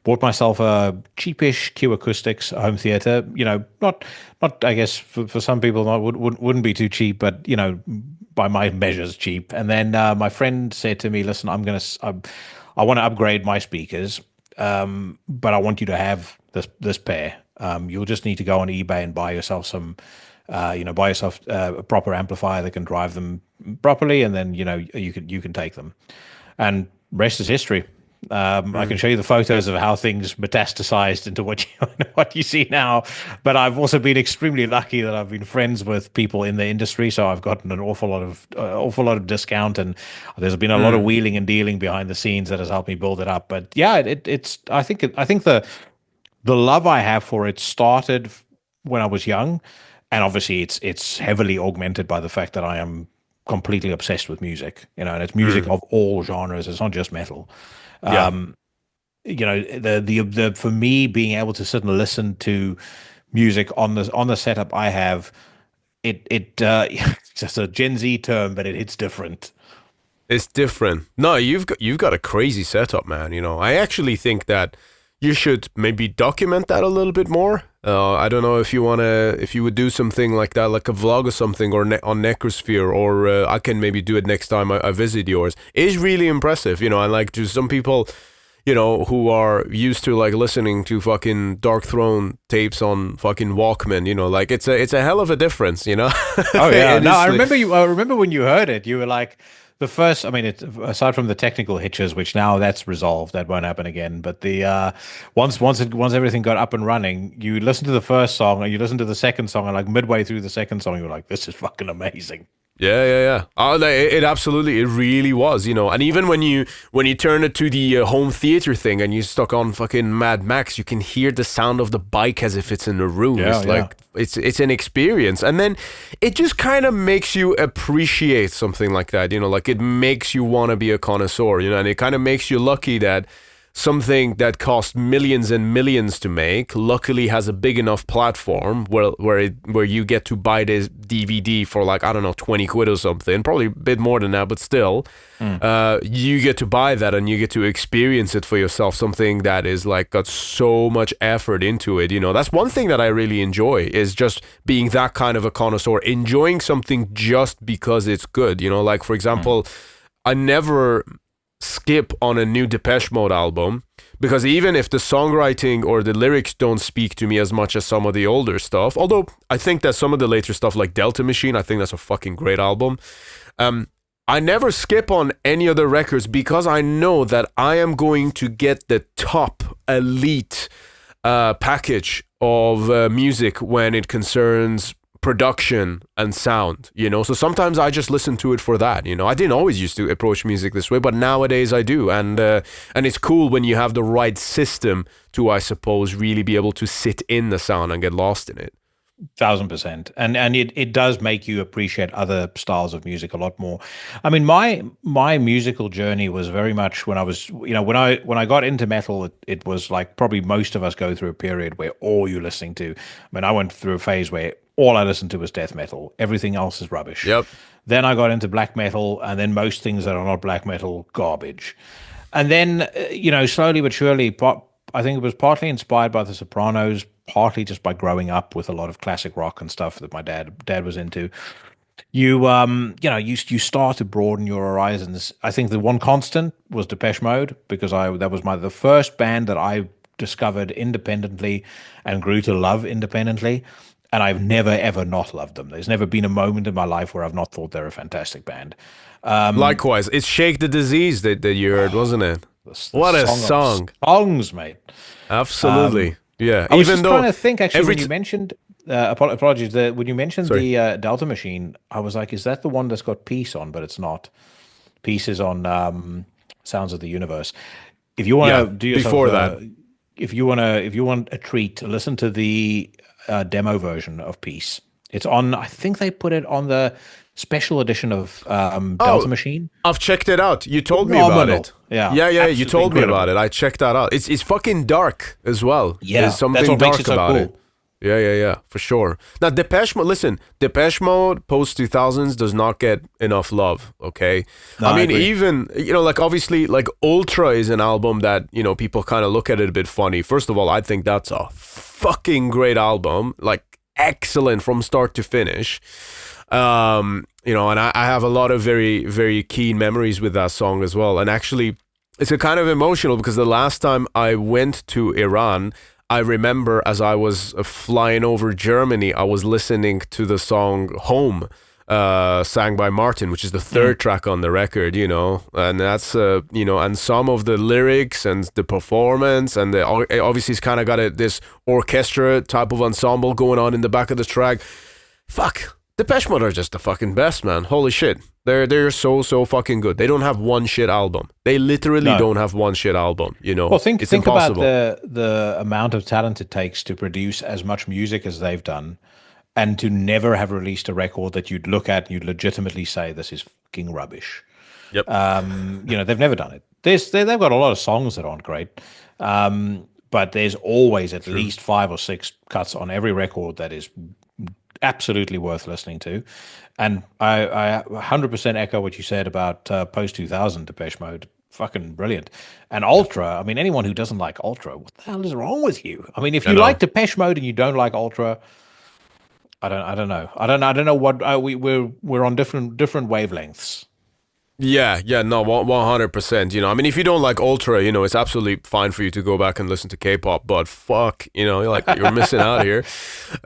Bought myself a cheapish Q Acoustics home theater. Not I guess for some people wouldn't be too cheap, but by my measures cheap. And then my friend said to me, "Listen, I want to upgrade my speakers, but I want you to have this pair. You'll just need to go on eBay and buy yourself a proper amplifier that can drive them properly, and then you can take them." And rest is history. I can show you the photos of how things metastasized into what you see now. But I've also been extremely lucky that I've been friends with people in the industry, so I've gotten an awful lot of discount, and there's been a lot of wheeling and dealing behind the scenes that has helped me build it up. But yeah, I think the love I have for it started when I was young, and obviously it's heavily augmented by the fact that I am completely obsessed with music, and it's music of all genres. It's not just metal. Yeah. The for me, being able to sit and listen to music on the setup I have, it's just a Gen Z term, but it hits different. It's different. No, you've got a crazy setup, man. I actually think that you should maybe document that a little bit more. I don't know if you would do something like that, like a vlog or something, or on Necrosphere, or I can maybe do it next time I visit yours. It's really impressive, and like to some people, who are used to like listening to fucking Dark Throne tapes on fucking Walkman, like it's a hell of a difference, Oh yeah, no, I remember when you heard it, you were like. The first, aside from the technical hitches, which now that's resolved, that won't happen again. But the once everything got up and running, you listen to the first song and you listen to the second song, and like midway through the second song, you're like, "This is fucking amazing." Yeah. It really was, and even when you turn it to the home theater thing and you stuck on fucking Mad Max, you can hear the sound of the bike as if it's in the room. Like it's an experience, and then it just kind of makes you appreciate something like that. Like it makes you want to be a connoisseur. And it kind of makes you lucky that something that cost millions and millions to make luckily has a big enough platform where you get to buy this DVD for like, I don't know, 20 quid or something, probably a bit more than that, but still you get to buy that and you get to experience it for yourself, something that is like got so much effort into it. That's one thing that I really enjoy, is just being that kind of a connoisseur, enjoying something just because it's good. Like for example, I never skip on a new Depeche Mode album, because even if the songwriting or the lyrics don't speak to me as much as some of the older stuff, although I think that some of the later stuff like Delta Machine, I think that's a fucking great album, I never skip on any other records, because I know that I am going to get the top elite package of music when it concerns production and sound, so sometimes I just listen to it for that. I didn't always used to approach music this way, but nowadays I do, and it's cool when you have the right system to, I suppose, really be able to sit in the sound and get lost in it. 1000%, and it does make you appreciate other styles of music a lot more. I mean, my musical journey was very much when I was, when I got into metal, it was like probably most of us go through a period where all you're listening to. I mean, I went through a phase where all I listened to was death metal. Everything else is rubbish. Yep. Then I got into black metal, and then most things that are not black metal, garbage. And then, slowly but surely, I think it was partly inspired by The Sopranos, partly just by growing up with a lot of classic rock and stuff that my dad was into. You you start to broaden your horizons. I think the one constant was Depeche Mode, because that was the first band that I discovered independently and grew to love independently. And I've never, ever not loved them. There's never been a moment in my life where I've not thought they're a fantastic band. Likewise, it's Shake the Disease that you heard, wasn't it? What a song. Songs, mate. Absolutely. Yeah. I was just trying to think, actually, when you mentioned, apologies, when you mentioned the Delta Machine, I was like, is that the one that's got Peace on? But it's not. Peace is on Sounds of the Universe. If you want to do yourself, before that, if you want a treat, listen to the demo version of Peace. It's on, I think they put it on the special edition of Delta Machine. I've checked it out. You told me about it. Yeah, you told me about it. I checked that out. It's fucking dark as well. Yeah, there's something that's what dark makes it so about cool. it. Yeah, for sure. Now, Depeche Mode post 2000s does not get enough love, okay? No, I mean, agree. even, like, obviously, like, Ultra is an album that, people kind of look at it a bit funny. First of all, I think that's a fucking great album, like, excellent from start to finish. And I have a lot of very, very keen memories with that song as well. And actually, it's a kind of emotional, because the last time I went to Iran, I remember as I was flying over Germany, I was listening to the song Home, sang by Martin, which is the third track on the record, and that's, and some of the lyrics and the performance, and obviously it's kind of got this orchestra type of ensemble going on in the back of the track. Fuck. Depeche Mode are just the fucking best, man. Holy shit. They're so fucking good. They don't have one shit album. They literally don't have one shit album, Well, think impossible. about the amount of talent it takes to produce as much music as they've done, and to never have released a record that you'd look at and you'd legitimately say this is fucking rubbish. Yep. They've never done it. They've got a lot of songs that aren't great, but there's always at least 5 or 6 cuts on every record that is absolutely worth listening to. And I 100% echo what you said about post 2000 Depeche Mode. Fucking brilliant. And Ultra, I mean, anyone who doesn't like Ultra, what the hell is wrong with you? I mean, if you like Depeche Mode and you don't like Ultra, I don't know. I don't know what we're on different wavelengths. Yeah, no, 100%. I mean, if you don't like Ultra, it's absolutely fine for you to go back and listen to K-pop. But fuck, you're missing out here.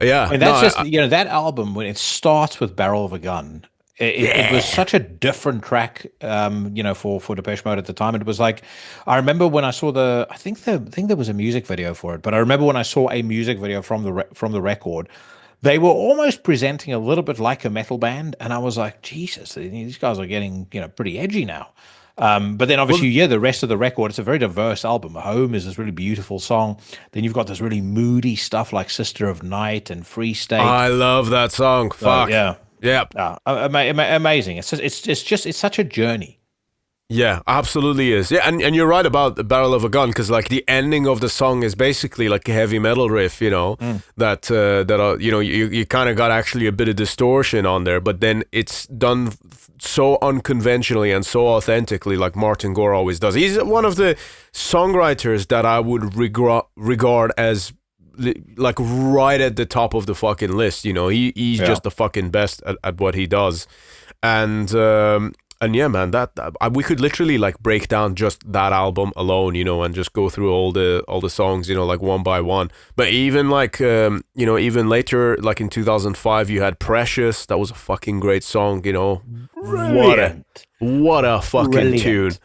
Yeah, I mean, that's that album, when it starts with Barrel of a Gun, it was such a different track, for Depeche Mode at the time. And it was like, I remember when I saw I think there was a music video for it, but I remember when I saw a music video from the record, they were almost presenting a little bit like a metal band, and I was like, Jesus, these guys are getting pretty edgy now. But then obviously, the rest of the record, it's a very diverse album. Home is this really beautiful song. Then you've got this really moody stuff like Sister of Night and Free State. I love that song. Fuck. Yeah. Amazing. It's such a journey. Yeah, absolutely is. Yeah, and you're right about the Barrel of a Gun, because like the ending of the song is basically like a heavy metal riff, that you kind of got actually a bit of distortion on there, but then it's done so unconventionally and so authentically, like Martin Gore always does. He's one of the songwriters that I would regard as like right at the top of the fucking list. He's just the fucking best at what he does, And yeah, man, that we could literally like break down just that album alone, and just go through all the songs, like one by one. But even like, even later, like in 2005, you had Precious. That was a fucking great song, Brilliant. What a fucking tune.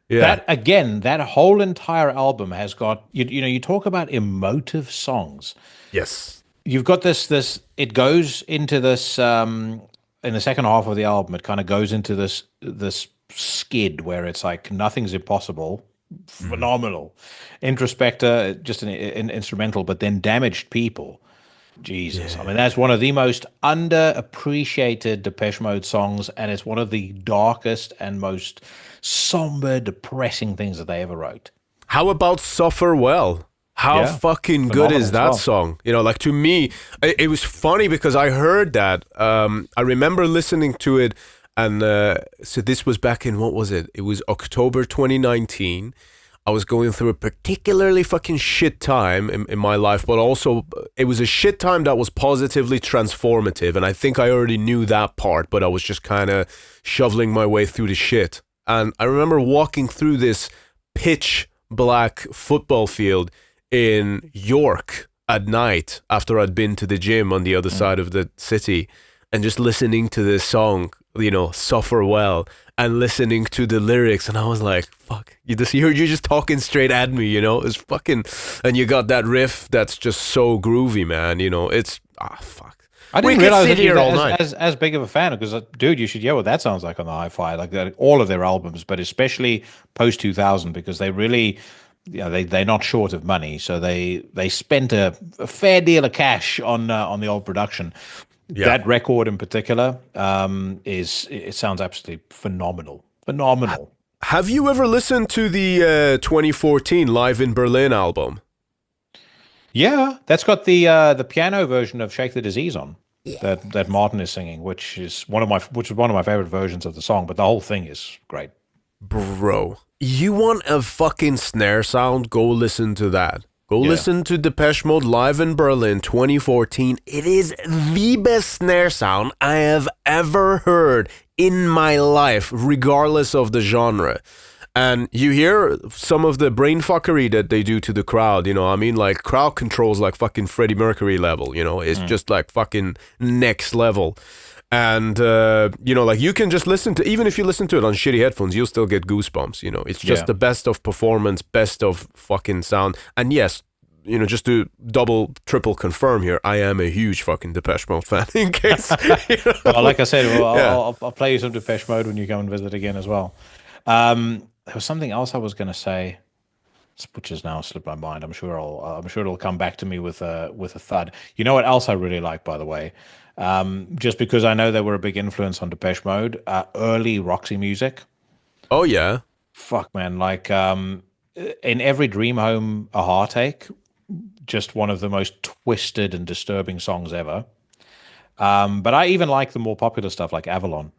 Yeah. That whole entire album has got, you talk about emotive songs. Yes. You've got this, it goes into this, in the second half of the album, it kind of goes into this skid where it's like nothing's impossible, phenomenal. Introspector, just an instrumental, but then Damaged People. Jesus. I mean, that's one of the most underappreciated Depeche Mode songs, and it's one of the darkest and most somber, depressing things that they ever wrote. How about Suffer Well? How fucking good is that song? Like to me, it was funny because I heard that. I remember listening to it, and so this was back in, what was it? It was October 2019. I was going through a particularly fucking shit time in my life, but also it was a shit time that was positively transformative. And I think I already knew that part, but I was just kind of shoveling my way through the shit. And I remember walking through this pitch black football field in York at night after I'd been to the gym on the other side of the city, and just listening to this song, Suffer Well, and listening to the lyrics, and I was like, fuck, you're just talking straight at me, it's fucking, and you got that riff that's just so groovy, man, it's, fuck. I didn't realize that you're as big of a fan, because, dude, you should hear what that sounds like on the hi-fi, like all of their albums, but especially post-2000, because they really... they're not short of money, so they spent a fair deal of cash on the old production. Yeah. That record in particular it sounds absolutely phenomenal. Have you ever listened to the 2014 Live in Berlin album? Yeah, that's got the piano version of Shake the Disease on. Yeah. That Martin is singing, which is one of my favorite versions of the song, but the whole thing is great. Bro, you want a fucking snare sound? Go listen to that. Listen to Depeche Mode Live in Berlin 2014. It is the best snare sound I have ever heard in my life, regardless of the genre. And you hear some of the brainfuckery that they do to the crowd, like crowd controls like fucking Freddie Mercury level, it's just like fucking next level. And, like you can just listen to, even if you listen to it on shitty headphones, you'll still get goosebumps, it's just the best of performance, best of fucking sound. And yes, just to double, triple confirm here, I am a huge fucking Depeche Mode fan in case. Well, like I said, I'll play you some Depeche Mode when you go and visit again as well. There was something else I was going to say, which has now slipped my mind. I'm sure it'll come back to me with a thud. You know what else I really like, by the way? Just because I know they were a big influence on Depeche Mode, early Roxy music. Oh yeah, fuck man! Like in Every Dream Home, A Heartache, just one of the most twisted and disturbing songs ever. But I even like the more popular stuff like Avalon.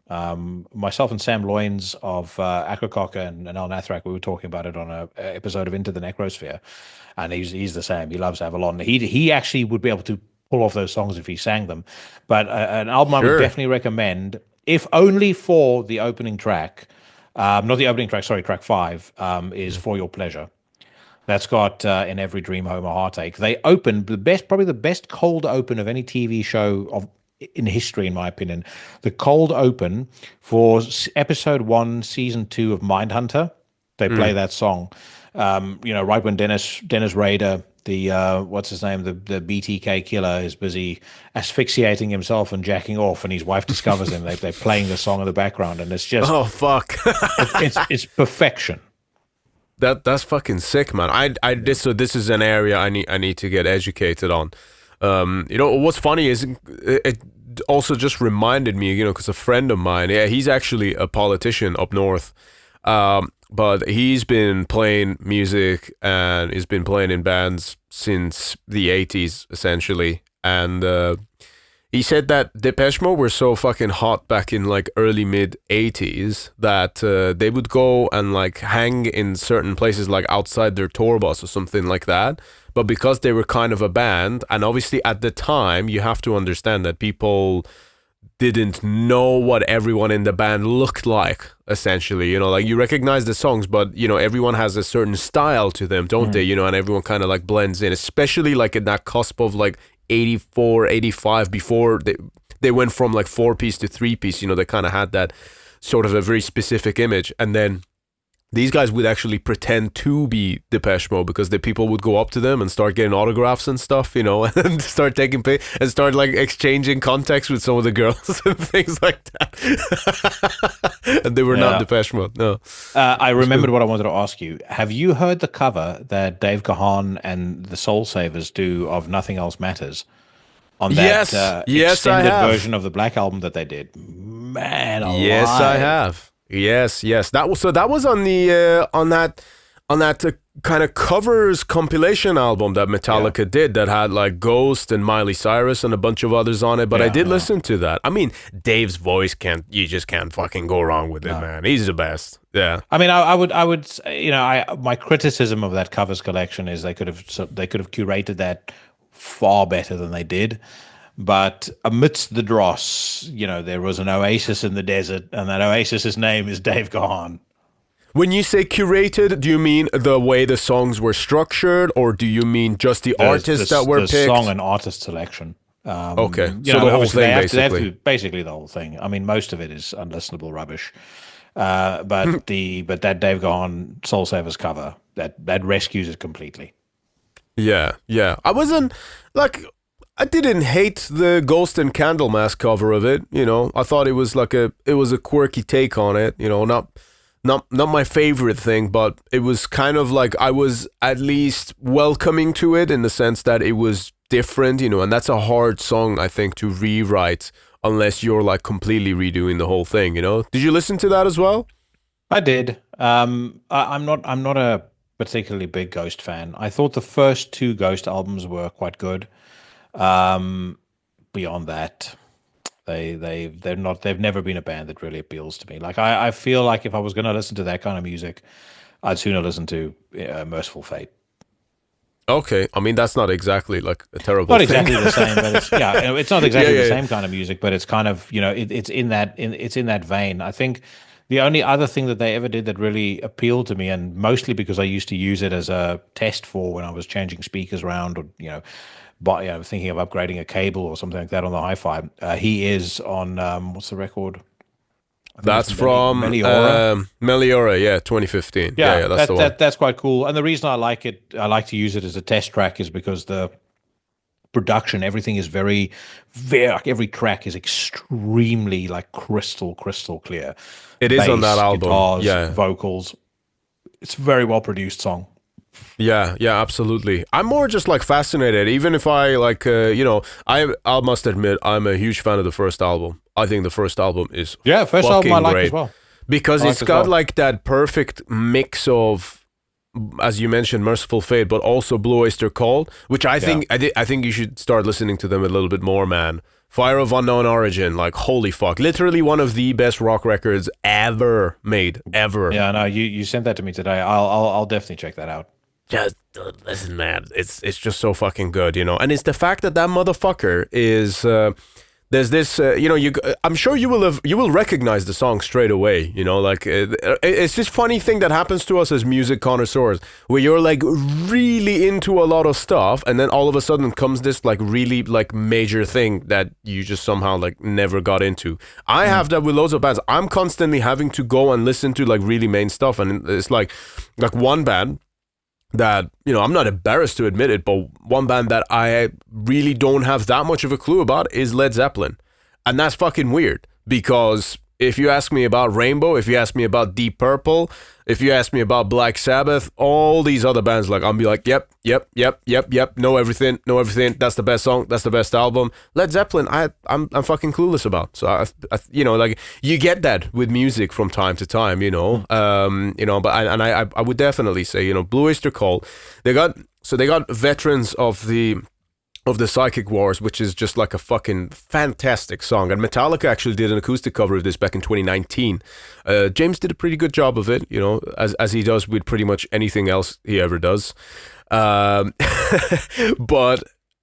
Myself and Sam Loynes of Akrakoka and El Nathrak, we were talking about it on an episode of Into the Necrosphere, and he's the same. He loves Avalon. He actually would be able to pull off those songs if he sang them. But an album I would definitely recommend, if only for the opening track, not the opening track, sorry, track 5, is For Your Pleasure. That's got In Every Dream Home, A Heartache. They opened probably the best cold open of any TV show in history, in my opinion. The cold open for episode 1, season 2 of Mindhunter. They play that song. Right when Dennis Rader, the what's his name, the BTK killer, is busy asphyxiating himself and jacking off, and his wife discovers him. They're playing the song in the background, and it's just fuck. it's perfection. That's fucking sick, man. So this is an area I need to get educated on. What's funny is it also just reminded me, because a friend of mine, he's actually a politician up north. But he's been playing music and he's been playing in bands since the 80s, essentially. And he said that Depeche Mode were so fucking hot back in like early mid 80s that they would go and like hang in certain places like outside their tour bus or something like that. But because they were kind of a band, and obviously at the time you have to understand that people didn't know what everyone in the band looked like, essentially, like you recognize the songs, but everyone has a certain style to them, don't they, and everyone kind of like blends in, especially like in that cusp of like 84, 85, before they went from like 4-piece to 3-piece, they kind of had that sort of a very specific image. And then these guys would actually pretend to be Depeche Mode because the people would go up to them and start getting autographs and stuff, and start taking pay and start like exchanging contacts with some of the girls and things like that. And they were not Depeche Mode. No. I remembered what I wanted to ask you. Have you heard the cover that Dave Gahan and the Soul Savers do of Nothing Else Matters? On that extended version of the Black Album that they did. Man, alive. Yes, I have. Yes. That was on the on that kind of covers compilation album that Metallica did that had like Ghost and Miley Cyrus and a bunch of others on it. But I did listen to that. I mean, Dave's voice you just can't fucking go wrong with it, man. He's the best. Yeah. I mean, I would, my criticism of that covers collection is they could have curated that far better than they did. But amidst the dross, there was an oasis in the desert, and that oasis's name is Dave Gahan. When you say curated, do you mean the way the songs were structured, or do you mean just the artists that were picked? The song and artist selection. Okay, so the whole thing, basically. Basically the whole thing. I mean, most of it is unlistenable rubbish. But that Dave Gahan Soul Savers cover, that rescues it completely. Yeah. I didn't hate the Ghost and Candlemass cover of it. I thought it was a quirky take on it. Not my favorite thing, but it was kind of like I was at least welcoming to it in the sense that it was different, and that's a hard song, I think, to rewrite unless you're like completely redoing the whole thing, Did you listen to that as well? I did. I'm not a particularly big Ghost fan. I thought the first two Ghost albums were quite good. Beyond that, they've never been a band that really appeals to me. Like I feel like if I was going to listen to that kind of music, I'd sooner listen to Merciful Fate. Okay, I mean that's not exactly like a terrible. Not thing. exactly the same, but it's not exactly the same kind of music, but it's kind of it's in that vein. I think the only other thing that they ever did that really appealed to me, and mostly because I used to use it as a test for when I was changing speakers around, or thinking of upgrading a cable or something like that on the hi-fi. He is on what's the record? That's from Meliora. Meliora, 2015. Yeah, that's the one. That's quite cool. And the reason I like it, I like to use it as a test track, is because the production, everything is very, every track is extremely like crystal clear. It is Bass, on that album. Guitars, vocals. It's a very well produced song. Yeah, absolutely. I'm more just like fascinated, even if I like, I must admit, I'm a huge fan of the first album. I think the first album is first album I like as well. Because it's got like that perfect mix of, as you mentioned, Merciful Fate, but also Blue Oyster Cult, which I think I think you should start listening to them a little bit more, man. Fire of Unknown Origin, like holy fuck, literally one of the best rock records ever made, ever. Yeah, no, you sent that to me today. I'll definitely check that out. Just listen, man. It's just so fucking good, and it's the fact that motherfucker is. There's this, I'm sure you will recognize the song straight away. It's this funny thing that happens to us as music connoisseurs, where you're like really into a lot of stuff, and then all of a sudden comes this like really like major thing that you just somehow like never got into. I have that with loads of bands. I'm constantly having to go and listen to like really main stuff, and it's like one band that, I'm not embarrassed to admit it, but one band that I really don't have that much of a clue about is Led Zeppelin. And that's fucking weird, because if you ask me about Rainbow, if you ask me about Deep Purple, if you ask me about Black Sabbath, all these other bands, like I'll be like, yep, know everything, that's the best song, that's the best album. Led Zeppelin, I'm fucking clueless about. So I like you get that with music from time to time, but I would definitely say, Blue Oyster Cult, they got veterans of the Psychic Wars, which is just like a fucking fantastic song. And Metallica actually did an acoustic cover of this back in 2019. James did a pretty good job of it, as he does with pretty much anything else he ever does. But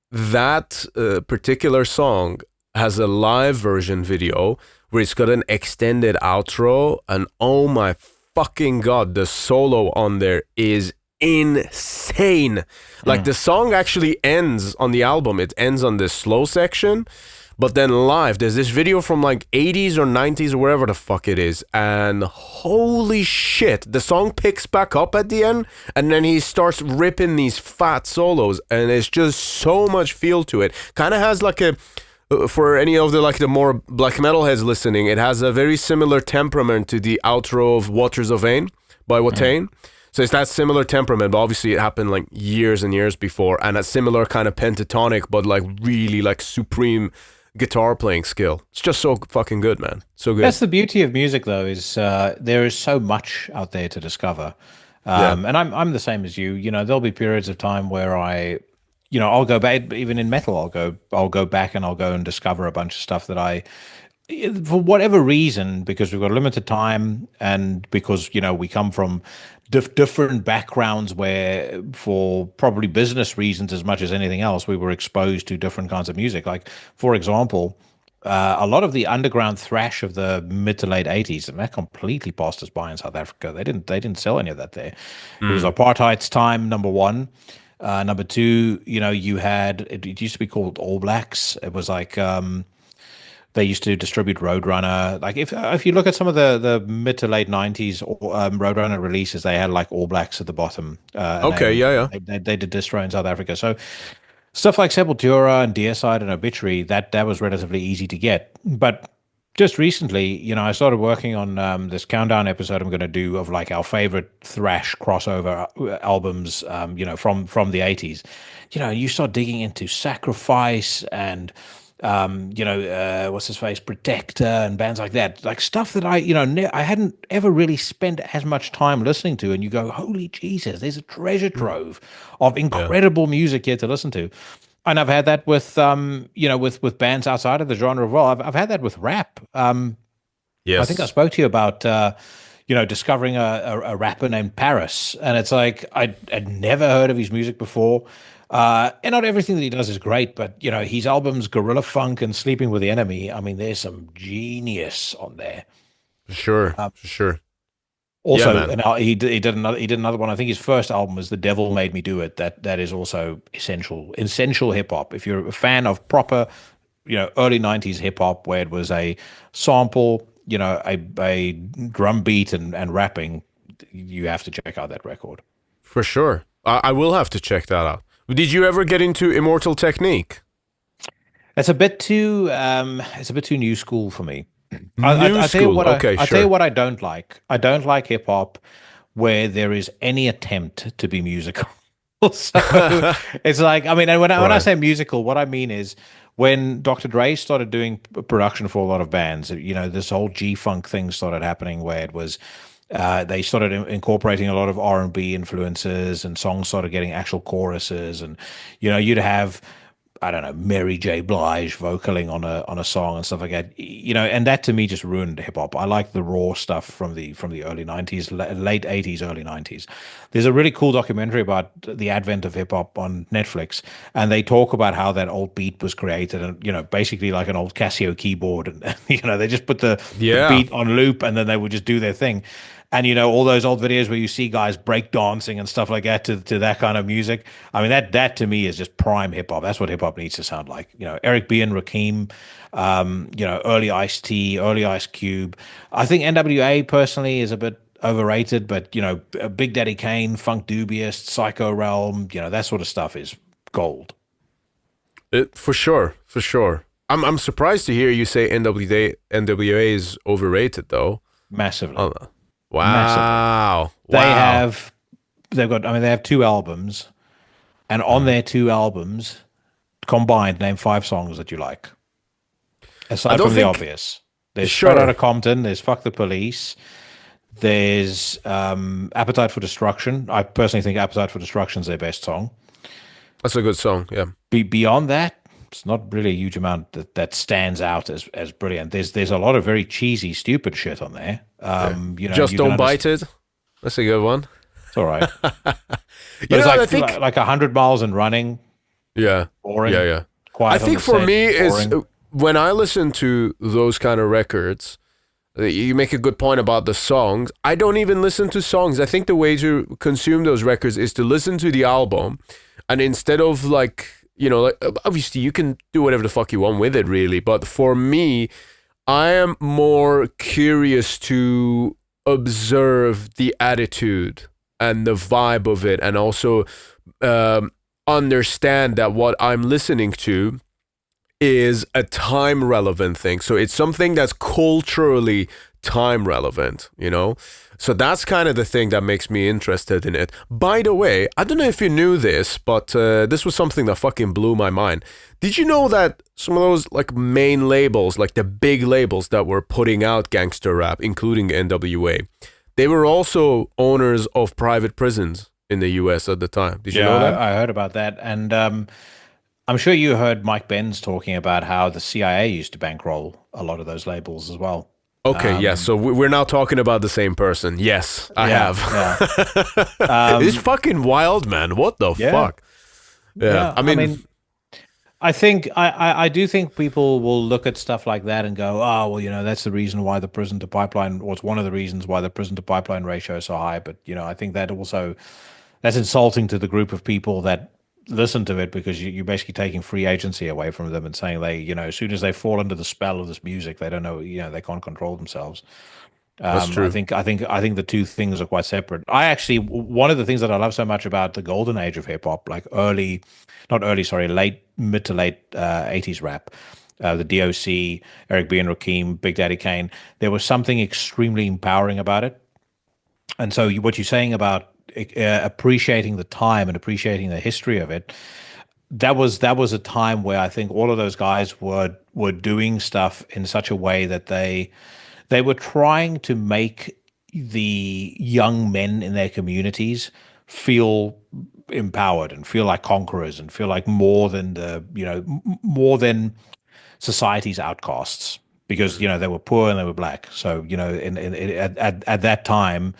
that particular song has a live version video where it's got an extended outro, and oh my fucking god, the solo on there is insane. Like the song actually ends on the album, it ends on this slow section, but then live there's this video from like 80s or 90s or wherever the fuck it is, and holy shit, the song picks back up at the end, and then he starts ripping these fat solos, and it's just so much feel to it. Kind of has like a, for any of the more black metal heads listening, it has a very similar temperament to the outro of Waters of Vain by Watain. So it's that similar temperament, but obviously it happened like years and years before, and a similar kind of pentatonic, but like really like supreme guitar playing skill. It's just so fucking good, man. So good. That's the beauty of music, though, is there is so much out there to discover. And I'm the same as you. You know, there'll be periods of time where I'll go back. Even in metal, I'll go back and I'll go and discover a bunch of stuff that for whatever reason, because we've got limited time and because we come from different backgrounds where, for probably business reasons as much as anything else, we were exposed to different kinds of music. Like, for example, a lot of the underground thrash of the mid to late 80s, and that completely passed us by in South Africa. They didn't sell any of that there. It was apartheid's time, number one. Number two, you had, it used to be called All Blacks. It was like, they used to distribute Roadrunner. Like, if you look at some of the mid to late 90s Roadrunner releases, they had like All Blacks at the bottom. They did distro in South Africa. So stuff like Sepultura and Deicide and Obituary, that was relatively easy to get. But just recently, I started working on this countdown episode I'm going to do of like our favorite thrash crossover albums, from the 80s. You start digging into Sacrifice and what's his face, Protector, and bands like that, like stuff that I hadn't ever really spent as much time listening to, and you go, holy Jesus, there's a treasure trove of incredible music here to listen to. And I've had that with with bands outside of the genre as well. I've had that with rap. Yes, I think I spoke to you about discovering a rapper named Paris, and it's like I'd never heard of his music before. And not everything that he does is great, but his albums Gorilla Funk and Sleeping with the Enemy, I mean, there's some genius on there. For sure. Also, and he did another one. I think his first album was The Devil Made Me Do It. That is also essential hip hop. If you're a fan of proper, early 90s hip hop where it was a sample, a drum beat and rapping, you have to check out that record. For sure. I will have to check that out. Did you ever get into Immortal Technique? It's a bit too new school for me. I'll tell you what I don't like. I don't like hip hop where there is any attempt to be musical. So it's like, I mean, and when I say musical, what I mean is when Dr. Dre started doing production for a lot of bands, this whole G-Funk thing started happening where it was, they started incorporating a lot of R&B influences, and songs started getting actual choruses, and you'd have, I don't know, Mary J. Blige vocaling on a song and stuff like that. And that to me just ruined hip hop. I like the raw stuff from the early 90s, late 80s, early 90s. There's a really cool documentary about the advent of hip hop on Netflix, and they talk about how that old beat was created, and basically like an old Casio keyboard, and they just put the beat on loop, and then they would just do their thing. And all those old videos where you see guys break dancing and stuff like that to that kind of music. I mean, that to me is just prime hip hop. That's what hip hop needs to sound like. Eric B and Rakim, early Ice-T, early Ice Cube. I think NWA personally is a bit overrated, but Big Daddy Kane, Funk Dubious, Psycho Realm, that sort of stuff is gold. For sure. I'm surprised to hear you say NWA is overrated though. Massively. Wow. They have 2 albums, and on their 2 albums combined, name 5 songs that you like. Aside from the obvious. There's Straight Outta Compton, there's Fuck the Police, there's Appetite for Destruction. I personally think Appetite for Destruction is their best song. That's a good song, yeah. Beyond that, it's not really a huge amount that stands out as brilliant. There's a lot of very cheesy, stupid shit on there. Just Don't Bite It. That's a good one. It's all right. It's like 100 Miles and Running. Yeah. Boring. Yeah. Quiet I think for me is when I listen to those kind of records, you make a good point about the songs. I don't even listen to songs. I think the way to consume those records is to listen to the album, and instead of obviously you can do whatever the fuck you want with it, really. But for me, I am more curious to observe the attitude and the vibe of it, and also understand that what I'm listening to is a time relevant thing. So it's something that's culturally time relevant, So that's kind of the thing that makes me interested in it. By the way, I don't know if you knew this, but this was something that fucking blew my mind. Did you know that some of those like main labels, like the big labels that were putting out gangster rap, including NWA, they were also owners of private prisons in the US at the time. Did you know that? I heard about that. And I'm sure you heard Mike Benz talking about how the CIA used to bankroll a lot of those labels as well. Okay, yes. So we're now talking about the same person. Yes, I have. Yeah. It's fucking wild, man. What the fuck? Yeah. I mean, I think I do think people will look at stuff like that and go, oh, well, that's the reason why the prison to pipeline, or it's one of the reasons why the prison to pipeline ratio is so high. But I think that also that's insulting to the group of people that listen to it, because you're basically taking free agency away from them and saying they, as soon as they fall under the spell of this music, they don't know, they can't control themselves. That's true. I think the two things are quite separate. One of the things that I love so much about the golden age of hip hop, like mid to late 80s rap, the DOC, Eric B. and Rakim, Big Daddy Kane, there was something extremely empowering about it. And so what you're saying about appreciating the time and appreciating the history of it, that was a time where I think all of those guys were doing stuff in such a way that they were trying to make the young men in their communities feel empowered and feel like conquerors and feel like more than society's outcasts, because they were poor and they were black. So at that time,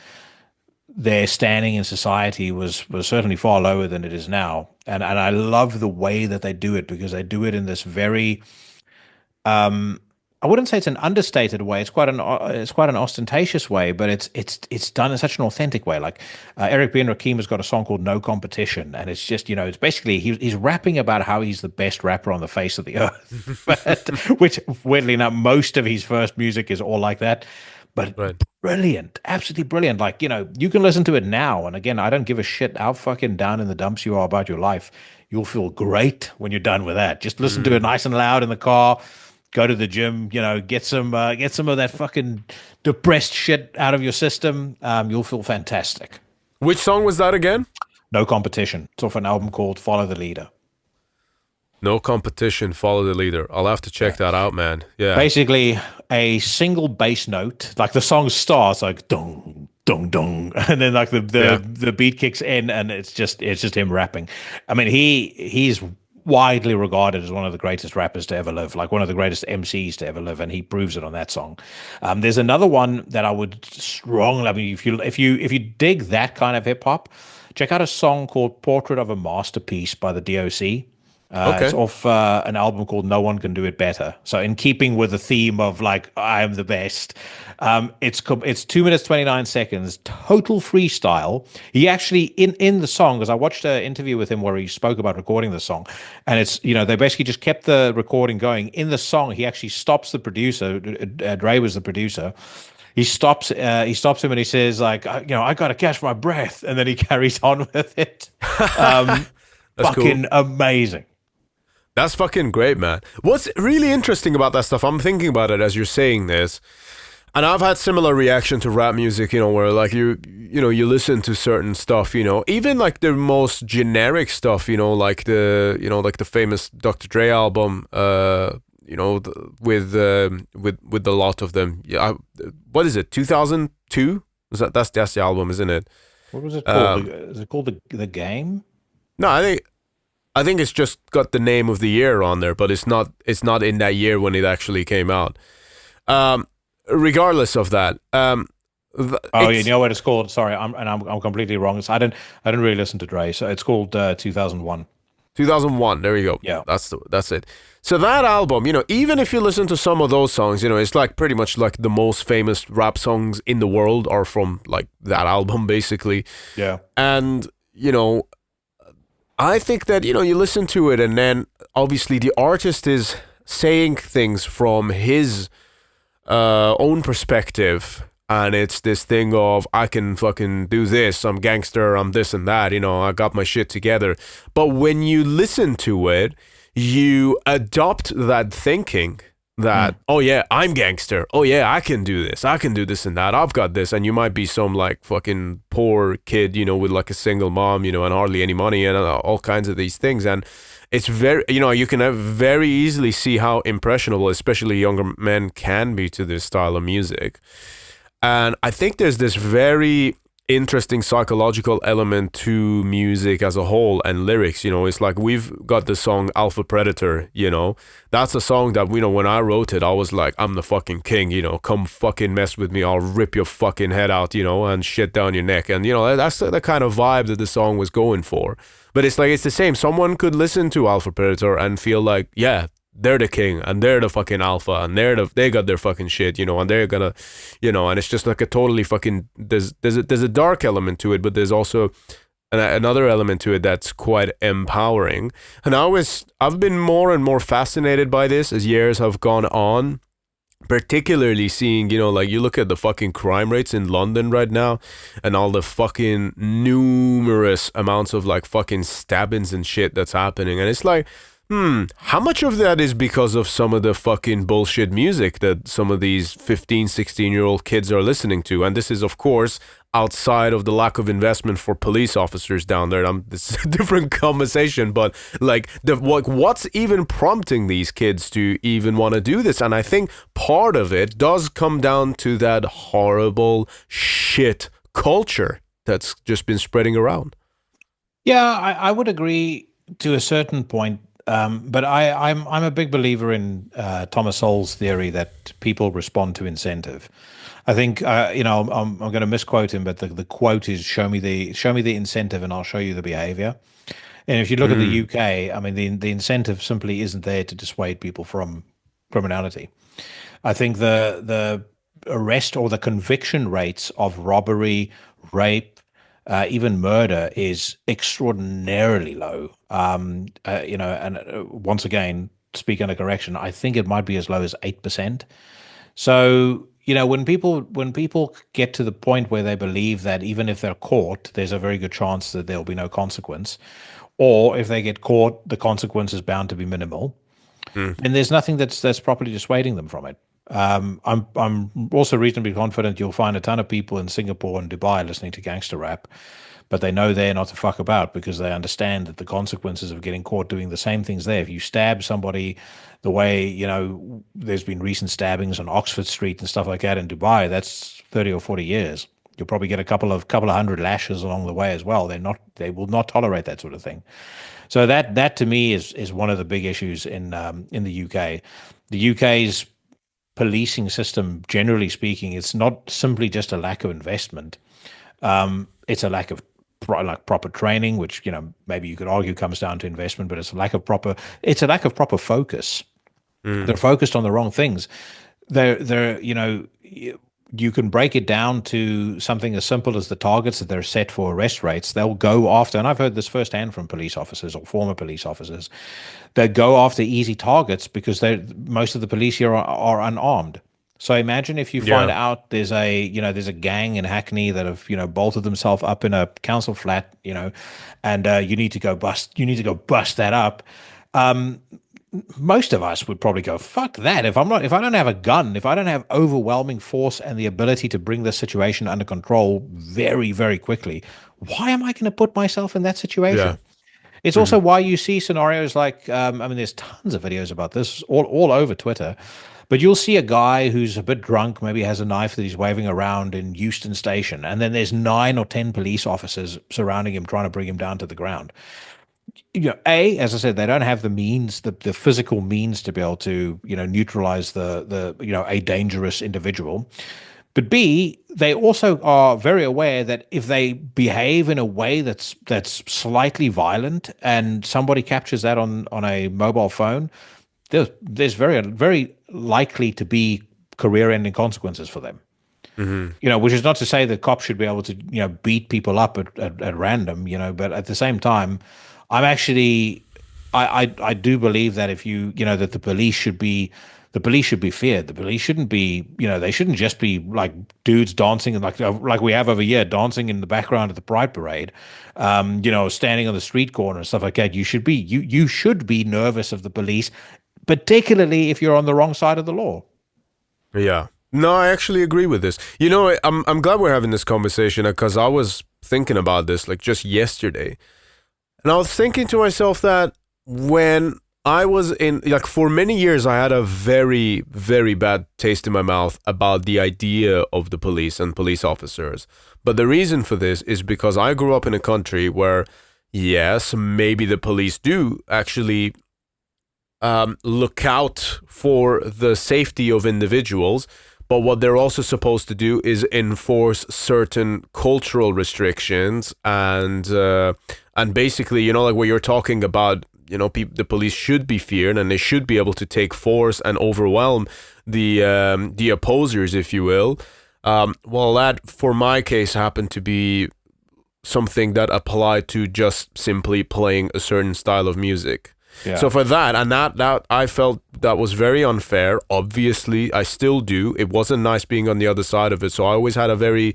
their standing in society was certainly far lower than it is now. And I love the way that they do it, because they do it in this very, I wouldn't say it's an understated way. It's quite an ostentatious way, but it's done in such an authentic way. Like Eric B. and Rakim has got a song called "No Competition," and it's just it's basically he's rapping about how he's the best rapper on the face of the earth. But, which weirdly enough, most of his first music is all like that. But brilliant, absolutely brilliant. Like, you can listen to it now. And again, I don't give a shit how fucking down in the dumps you are about your life. You'll feel great when you're done with that. Just listen to it nice and loud in the car, go to the gym, get some of that fucking depressed shit out of your system. You'll feel fantastic. Which song was that again? No Competition. It's off an album called Follow the Leader. No Competition, Follow the Leader. I'll have to check that out, man. Yeah. Basically, a single bass note, like the song starts like dong, dong, dong, and then like the beat kicks in, and it's just him rapping. I mean, he's widely regarded as one of the greatest rappers to ever live, like one of the greatest MCs to ever live, and he proves it on that song. There's another one that I would strongly, I mean, if you dig that kind of hip hop, check out a song called "Portrait of a Masterpiece" by the DOC. It's off an album called No One Can Do It Better. So in keeping with the theme of like, I am the best, it's 2 minutes, 29 seconds, total freestyle. He actually, in the song, because I watched an interview with him where he spoke about recording the song, and it's, they basically just kept the recording going. In the song, he actually stops the producer, Dre was the producer, he stops him and he says like, I got to catch my breath. And then he carries on with it. Fucking cool. Amazing. That's fucking great, man. What's really interesting about that stuff, I'm thinking about it as you're saying this, and I've had similar reaction to rap music, where like you listen to certain stuff, even like the most generic stuff, like the famous Dr. Dre album, with the lot of them. Yeah, what is it? 2002? That's the album, isn't it? What was it called? Is it called the Game? No, I think it's just got the name of the year on there, but it's not in that year when it actually came out. Regardless of that, you know what it's called? Sorry, I'm completely wrong. I didn't really listen to Dre, so it's called 2001. 2001. There you go. Yeah, that's it. So that album, even if you listen to some of those songs, it's like pretty much like the most famous rap songs in the world are from like that album, basically. Yeah, and I think that, you listen to it and then obviously the artist is saying things from his own perspective, and it's this thing of, I can fucking do this, I'm gangster, I'm this and that, I got my shit together. But when you listen to it, you adopt that thinking that, oh yeah, I'm gangster. Oh yeah, I can do this and that. I've got this. And you might be some like fucking poor kid, with like a single mom, and hardly any money and all kinds of these things. And it's very, you can very easily see how impressionable, especially younger men, can be to this style of music. And I think there's this very interesting psychological element to music as a whole and lyrics. It's like we've got the song Alpha Predator. That's a song that, when I wrote it, I was like, I'm the fucking king, come fucking mess with me, I'll rip your fucking head out, and shit down your neck. And that's the kind of vibe that the song was going for. But it's like, it's the same. Someone could listen to Alpha Predator and feel like, yeah, they're the king and they're the fucking alpha and they got their fucking shit, and they're gonna, and it's just like a totally fucking, there's a dark element to it, but there's also another element to it that's quite empowering. And I've been more and more fascinated by this as years have gone on, particularly seeing, like you look at the fucking crime rates in London right now and all the fucking numerous amounts of like fucking stabbings and shit that's happening. And it's like, how much of that is because of some of the fucking bullshit music that some of these 15, 16-year-old kids are listening to? And this is, of course, outside of the lack of investment for police officers down there. This is a different conversation, but like what's even prompting these kids to even want to do this? And I think part of it does come down to that horrible shit culture that's just been spreading around. Yeah, I would agree to a certain point. But I'm a big believer in Thomas Sowell's theory that people respond to incentive. I think I'm going to misquote him, but the quote is show me the incentive and I'll show you the behavior. And if you look at the UK, I mean the incentive simply isn't there to dissuade people from criminality. I think the arrest or the conviction rates of robbery, rape, even murder is extraordinarily low. And once again, speak under correction, I think it might be as low as 8%. So, when people get to the point where they believe that even if they're caught, there's a very good chance that there'll be no consequence, or if they get caught, the consequence is bound to be minimal, and there's nothing that's properly dissuading them from it. I'm also reasonably confident you'll find a ton of people in Singapore and Dubai listening to gangster rap, but they know they're not to fuck about because they understand that the consequences of getting caught doing the same things there. If you stab somebody the way, there's been recent stabbings on Oxford Street and stuff like that in Dubai, that's 30 or 40 years. You'll probably get a couple of hundred lashes along the way as well. They will not tolerate that sort of thing. So that to me is one of the big issues in the UK. The UK's policing system, generally speaking, it's not simply just a lack of investment. It's a lack of proper training, which maybe you could argue comes down to investment, but it's a lack of proper focus. They're focused on the wrong things. They're you can break it down to something as simple as the targets that they're set for arrest rates. They'll go after, and I've heard this firsthand from police officers or former police officers, they go after easy targets because most of the police here are unarmed. So imagine if you find out there's a gang in Hackney that have bolted themselves up in a council flat, and you need to go bust that up. Most of us would probably go, fuck that. If I don't have a gun, if I don't have overwhelming force and the ability to bring the situation under control very, very quickly, why am I going to put myself in that situation? Yeah. It's also why you see scenarios like, there's tons of videos about this all over Twitter, but you'll see a guy who's a bit drunk, maybe has a knife that he's waving around in Euston Station, and then there's 9 or 10 police officers surrounding him, trying to bring him down to the ground. As I said, they don't have the means, the physical means to be able to, neutralize a dangerous individual. But B, they also are very aware that if they behave in a way that's slightly violent and somebody captures that on a mobile phone, there's very, very likely to be career-ending consequences for them. Which is not to say that cops should be able to, beat people up at random, but at the same time, I'm actually, I do believe that if that the police should be feared. The police shouldn't be, they shouldn't just be like dudes dancing and like we have over here, dancing in the background of the Pride Parade, standing on the street corner and stuff like that. You should be nervous of the police, particularly if you're on the wrong side of the law. Yeah. No, I actually agree with this. I'm glad we're having this conversation because I was thinking about this like just yesterday. And I was thinking to myself that when I was in, like, for many years, I had a very, very bad taste in my mouth about the idea of the police and police officers. But the reason for this is because I grew up in a country where, yes, maybe the police do actually look out for the safety of individuals, but what they're also supposed to do is enforce certain cultural restrictions and basically, you know, like what you're talking about, you know, the police should be feared and they should be able to take force and overwhelm the opposers, if you will. Well, that for my case happened to be something that applied to just simply playing a certain style of music. Yeah. So for that, and that I felt that was very unfair. Obviously, I still do. It wasn't nice being on the other side of it. So I always had a very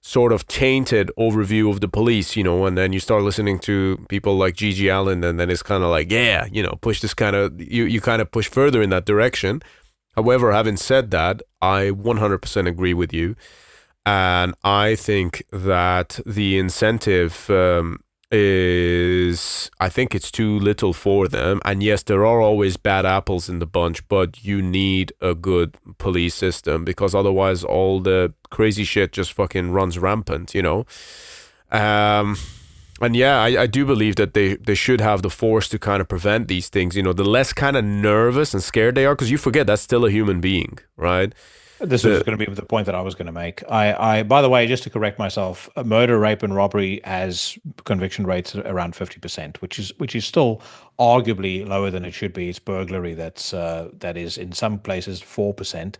sort of tainted overview of the police, you know, and then you start listening to people like Gigi Allen, and then it's kind of like, yeah, you know, push this kind of, you kind of push further in that direction. However, having said that, I 100% agree with you. And I think that the incentive is, I think it's too little for them. And yes, there are always bad apples in the bunch, but you need a good police system because otherwise all the crazy shit just fucking runs rampant, you know? And yeah, I do believe that they should have the force to kind of prevent these things. You know, the less kind of nervous and scared they are, because you forget that's still a human being, right? This was going to be the point that I was going to make. I, by the way, just to correct myself, murder, rape, and robbery has conviction rates around 50%, which is still arguably lower than it should be. It's burglary that is in some places 4%,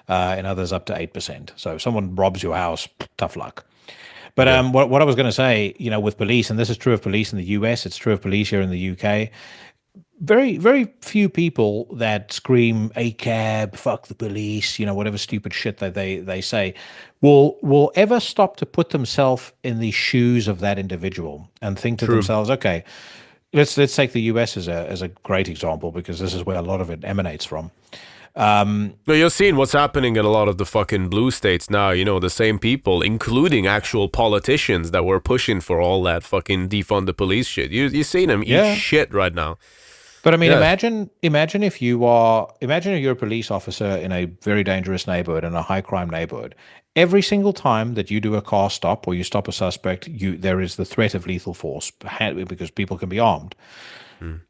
in others up to 8%. So if someone robs your house, tough luck. But what I was going to say, you know, with police, and this is true of police in the US, it's true of police here in the UK. Very, very few people that scream ACAB, fuck the police, you know, whatever stupid shit that they say, will ever stop to put themselves in the shoes of that individual and think to themselves, okay, let's take the US as a great example because this is where a lot of it emanates from. You're seeing what's happening in a lot of the fucking blue states now, you know, the same people, including actual politicians that were pushing for all that fucking defund the police shit. You're seeing them eat shit right now. But I mean, imagine if you're a police officer in a very dangerous neighborhood, in a high crime neighborhood. Every single time that you do a car stop or you stop a suspect, there is the threat of lethal force because people can be armed.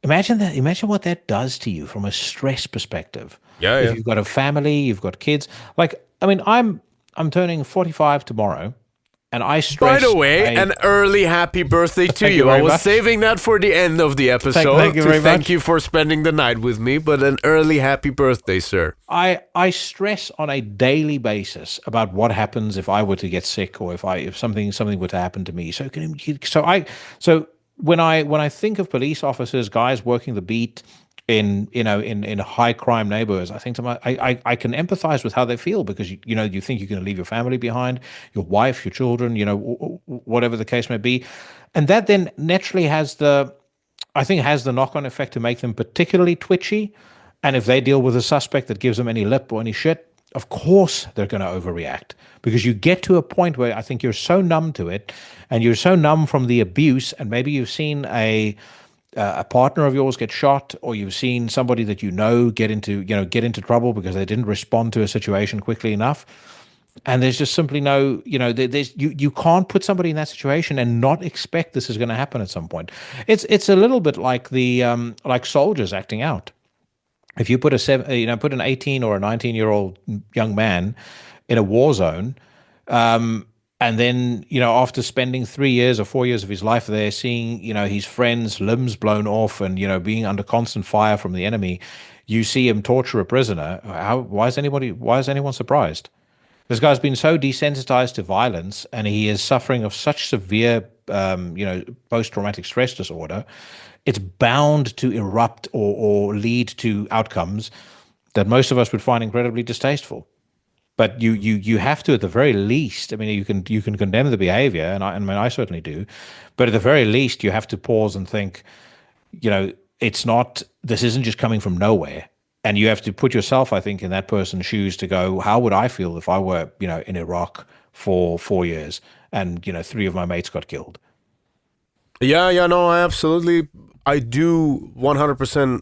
Imagine that. Imagine what that does to you from a stress perspective. If you've got a family, you've got kids. Like, I mean, I'm turning 45 tomorrow. And I stress. By the way, an early happy birthday to you. I was saving that for the end of the episode. Thank you for spending the night with me, but an early happy birthday, sir. I stress on a daily basis about what happens if I were to get sick or if something were to happen to me. So when I think of police officers, guys working the beat in high crime neighborhoods, I think to I can empathize with how they feel because you think you're going to leave your family behind, your wife, your children, you know, whatever the case may be, and that then naturally has the knock-on effect to make them particularly twitchy. And if they deal with a suspect that gives them any lip or any shit, of course they're going to overreact because you get to a point where I think you're so numb to it, and you're so numb from the abuse, and maybe you've seen a partner of yours get shot, or you've seen somebody that you know get into trouble because they didn't respond to a situation quickly enough, and there's just simply no, you can't put somebody in that situation and not expect this is going to happen at some point. It's a little bit like like soldiers acting out. If you put put an 18 or a 19-year-old young man in a war zone, and then, after spending 3 years or 4 years of his life there, seeing, his friends' limbs blown off and, being under constant fire from the enemy, you see him torture a prisoner. Why is anyone surprised? This guy's been so desensitized to violence, and he is suffering of such severe, post-traumatic stress disorder. It's bound to erupt or lead to outcomes that most of us would find incredibly distasteful. But you have to, at the very least, I mean, you can condemn the behavior, and I certainly do, but at the very least, you have to pause and think, this isn't just coming from nowhere. And you have to put yourself, I think, in that person's shoes to go, how would I feel if I were, in Iraq for 4 years and, 3 of my mates got killed? Yeah, no, I do 100%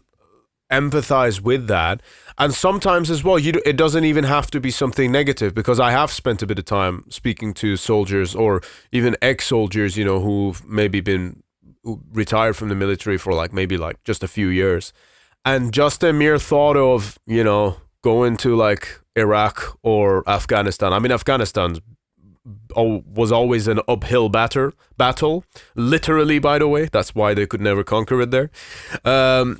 empathize with that. And sometimes as well, it doesn't even have to be something negative, because I have spent a bit of time speaking to soldiers or even ex-soldiers, who've maybe been retired from the military for maybe just a few years. And just a mere thought of, going to Iraq or Afghanistan. I mean, Afghanistan was always an uphill battle, literally, by the way. That's why they could never conquer it there. I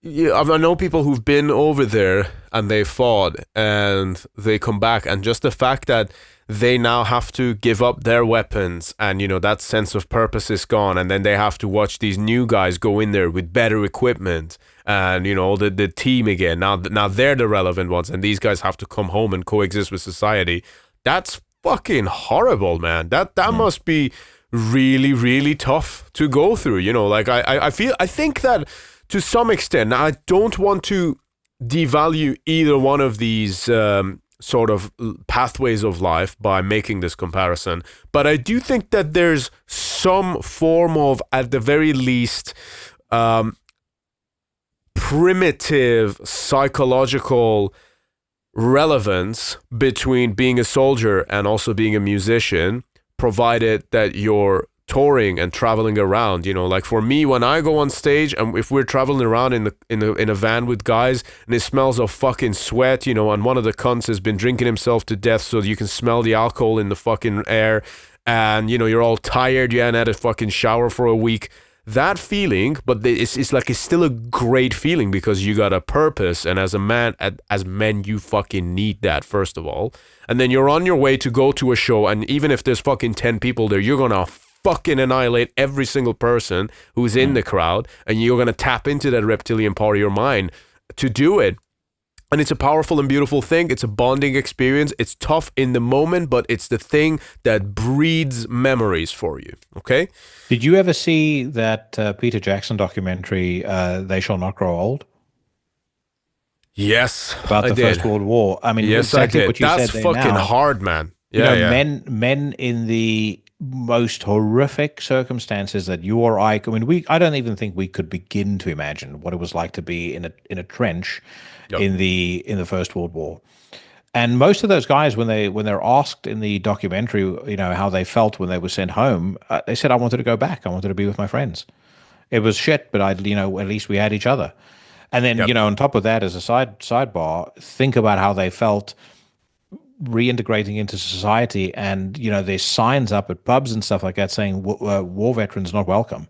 know people who've been over there and they fought and they come back, and just the fact that they now have to give up their weapons and, that sense of purpose is gone. And then they have to watch these new guys go in there with better equipment and, the team again. Now they're the relevant ones, and these guys have to come home and coexist with society. That's fucking horrible, man. That must be really, really tough to go through. I think that to some extent, now I don't want to devalue either one of these sort of pathways of life by making this comparison, but I do think that there's some form of, at the very least, primitive psychological relevance between being a soldier and also being a musician, provided that you're touring and traveling around. For me, when I go on stage and if we're traveling around in a van with guys and it smells of fucking sweat, and one of the cunts has been drinking himself to death, so you can smell the alcohol in the fucking air, and you're all tired, you hadn't had a fucking shower for a week. That feeling, but it's still a great feeling, because you got a purpose, and as a man, as men, you fucking need that, first of all. And then you're on your way to go to a show, and even if there's fucking 10 people there, you're gonna fucking annihilate every single person who's in the crowd, and you're gonna tap into that reptilian part of your mind to do it. And it's a powerful and beautiful thing. It's a bonding experience. It's tough in the moment, but it's the thing that breeds memories for you. Okay? Did you ever see that Peter Jackson documentary, They Shall Not Grow Old? Yes, about the First World War. I mean, yes, exactly I did. what you That's said fucking now. hard, man. Yeah, men in the most horrific circumstances that you or I mean, I don't even think we could begin to imagine what it was like to be in a trench in the First World War. And most of those guys, when they're asked in the documentary, how they felt when they were sent home, they said, "I wanted to go back. I wanted to be with my friends. It was shit, but at least we had each other." And then, on top of that, as a sidebar, think about how they felt reintegrating into society, and there's signs up at pubs and stuff like that saying war veterans not welcome.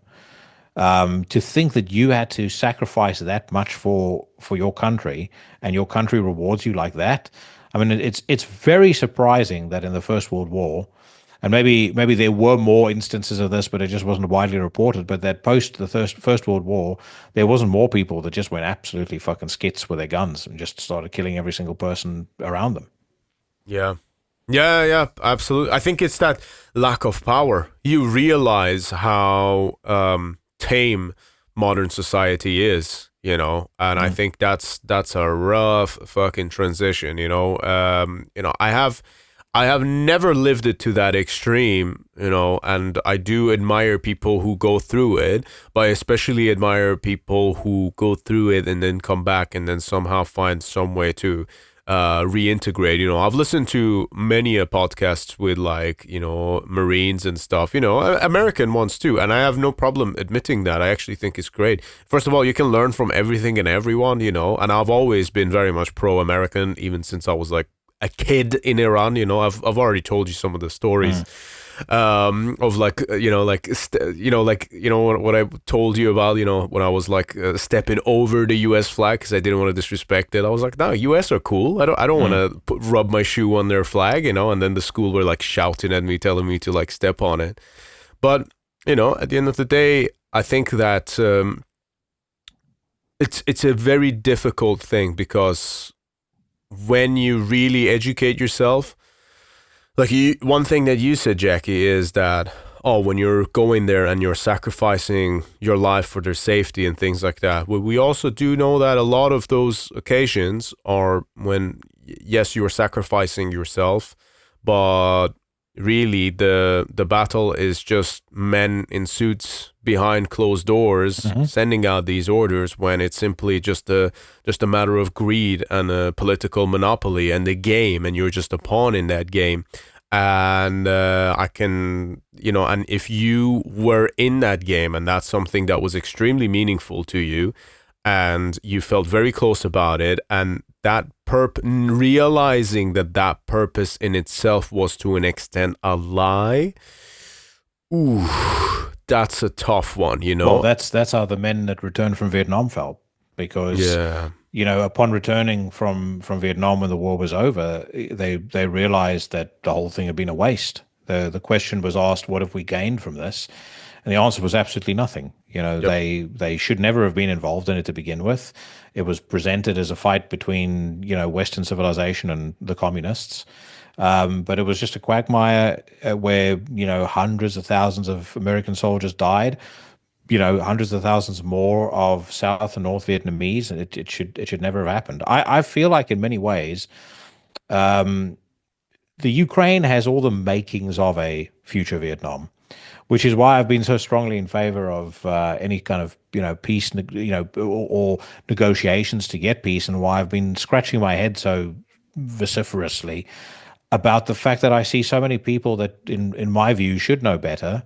To think that you had to sacrifice that much for your country, and your country rewards you like that. I mean, it's very surprising that in the First World War, and maybe there were more instances of this, but it just wasn't widely reported, but that post the First World War, there wasn't more people that just went absolutely fucking skits with their guns and just started killing every single person around them. Yeah, absolutely. I think it's that lack of power. You realize how tame modern society is, and I think that's a rough fucking transition. I have never lived it to that extreme, and I do admire people who go through it, but I especially admire people who go through it and then come back and then somehow find some way to reintegrate. I've listened to many podcasts with Marines and stuff, American ones too, and I have no problem admitting that. I actually think it's great. First of all, you can learn from everything and everyone, and I've always been very much pro-American, even since I was a kid in Iran. I've already told you some of the stories of what I told you about, when I was stepping over the US flag because I didn't want to disrespect it. I was like, no, US are cool. I don't want to rub my shoe on their flag, and then the school were shouting at me, telling me to step on it. But at the end of the day, I think that it's a very difficult thing, because when you really educate yourself, one thing that you said, Jackie, is that, when you're going there and you're sacrificing your life for their safety and things like that. Well, we also do know that a lot of those occasions are when, yes, you are sacrificing yourself, but really the battle is just men in suits behind closed doors sending out these orders, when it's simply just a matter of greed and a political monopoly and the game, and you're just a pawn in that game. And I can, and if you were in that game and that's something that was extremely meaningful to you and you felt very close about it, and that realizing that purpose in itself was to an extent a lie, ooh, that's a tough one, Well, that's how the men that returned from Vietnam felt, because upon returning from Vietnam when the war was over, they realized that the whole thing had been a waste. The question was asked, what have we gained from this? And the answer was absolutely nothing. They should never have been involved in it to begin with. It was presented as a fight between, Western civilization and the communists. But it was just a quagmire where, hundreds of thousands of American soldiers died, hundreds of thousands more of South and North Vietnamese, and it should never have happened. I feel like in many ways, the Ukraine has all the makings of a future Vietnam, which is why I've been so strongly in favor of any kind of peace, or negotiations to get peace, and why I've been scratching my head so vociferously about the fact that I see so many people that, in my view, should know better,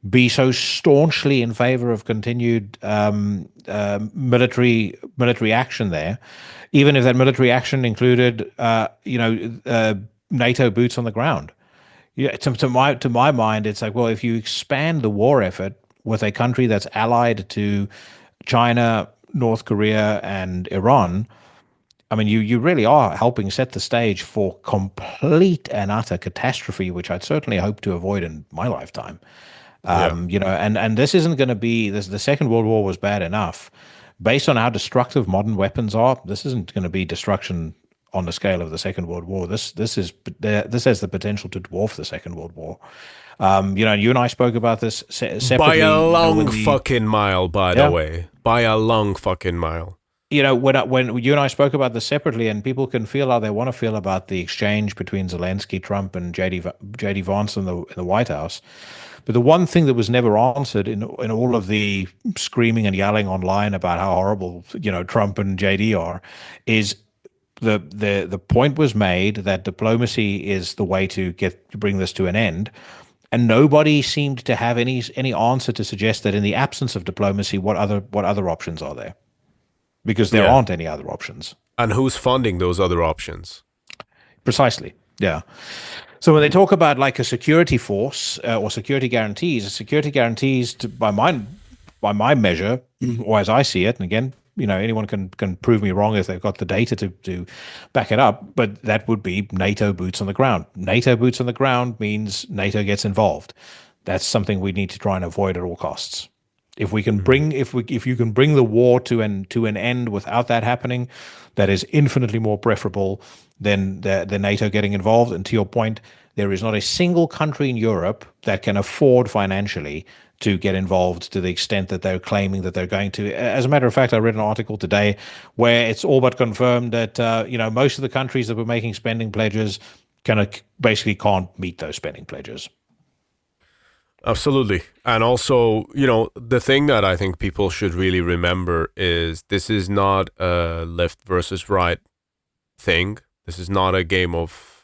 be so staunchly in favor of continued military action there, even if that military action included, NATO boots on the ground. Yeah, to my mind, it's like, well, if you expand the war effort with a country that's allied to China, North Korea, and Iran, I mean, you really are helping set the stage for complete and utter catastrophe, which I'd certainly hope to avoid in my lifetime. And this isn't going to be this. The Second World War was bad enough, based on how destructive modern weapons are. This isn't going to be destruction on the scale of the Second World War. This has the potential to dwarf the Second World War. You and I spoke about this separately by a long fucking mile. By the way, by a long fucking mile. When you and I spoke about this separately, and people can feel how they want to feel about the exchange between Zelensky, Trump, and J.D. Vance in the White House. But the one thing that was never answered in all of the screaming and yelling online about how horrible Trump and JD are is the point was made that diplomacy is the way to bring this to an end, and nobody seemed to have any answer to suggest that in the absence of diplomacy, what other options are there? Because there aren't any other options. And who's funding those other options? Precisely. Yeah. So when they talk about like a security force or security guarantees, by my measure, or as I see it, and again, anyone can prove me wrong if they've got the data to back it up, but that would be NATO boots on the ground. NATO boots on the ground means NATO gets involved. That's something we need to try and avoid at all costs. If we can if you can bring the war to an end without that happening, that is infinitely more preferable than the NATO getting involved. And to your point, there is not a single country in Europe that can afford financially to get involved to the extent that they're claiming that they're going to. As a matter of fact, I read an article today where it's all but confirmed that most of the countries that were making spending pledges basically can't meet those spending pledges. Absolutely. And also, the thing that I think people should really remember is this is not a left versus right thing. This is not a game of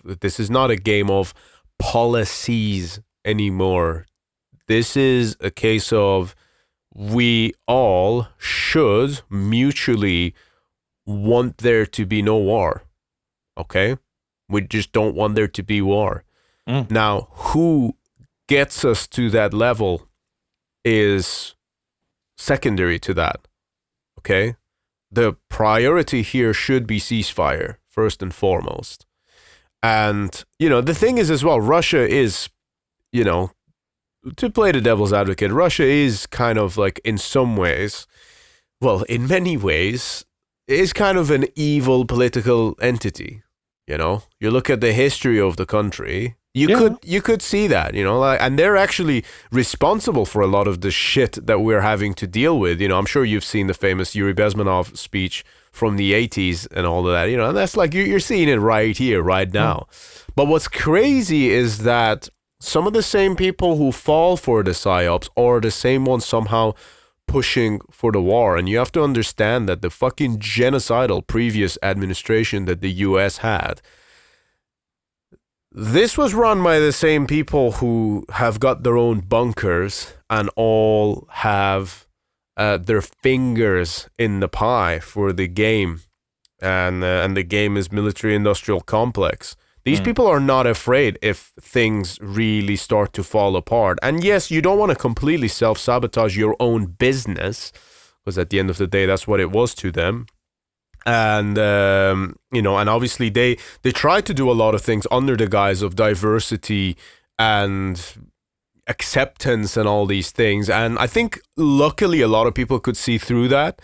policies anymore. This is a case of we all should mutually want there to be no war. Okay? We just don't want there to be war. Now, who gets us to that level is secondary to that. Okay? The priority here should be ceasefire, first and foremost. And, the thing is as well, Russia is, to play the devil's advocate, Russia is kind of like in some ways, well, in many ways, is kind of an evil political entity. You look at the history of the country, you could see that, and they're actually responsible for a lot of the shit that we're having to deal with. I'm sure you've seen the famous Yuri Bezmenov speech from the 80s and all of that, and that's like you're seeing it right here, right now. But what's crazy is that some of the same people who fall for the psyops are the same ones somehow pushing for the war. And you have to understand that the fucking genocidal previous administration that the US had, this was run by the same people who have got their own bunkers and all have their fingers in the pie for the game. And the game is military-industrial complex. These people are not afraid if things really start to fall apart. And yes, you don't want to completely self-sabotage your own business, because at the end of the day, that's what it was to them. And, and obviously they try to do a lot of things under the guise of diversity and acceptance and all these things. And I think luckily a lot of people could see through that.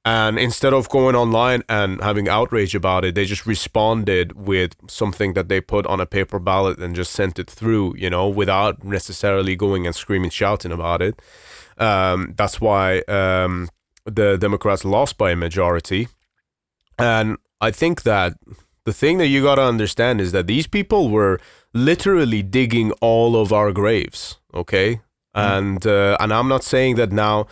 And instead of going online and having outrage about it, they just responded with something that they put on a paper ballot and just sent it through, without necessarily going and screaming, shouting about it. That's why the Democrats lost by a majority. And I think that the thing that you got to understand is that these people were literally digging all of our graves, okay? And I'm not saying that now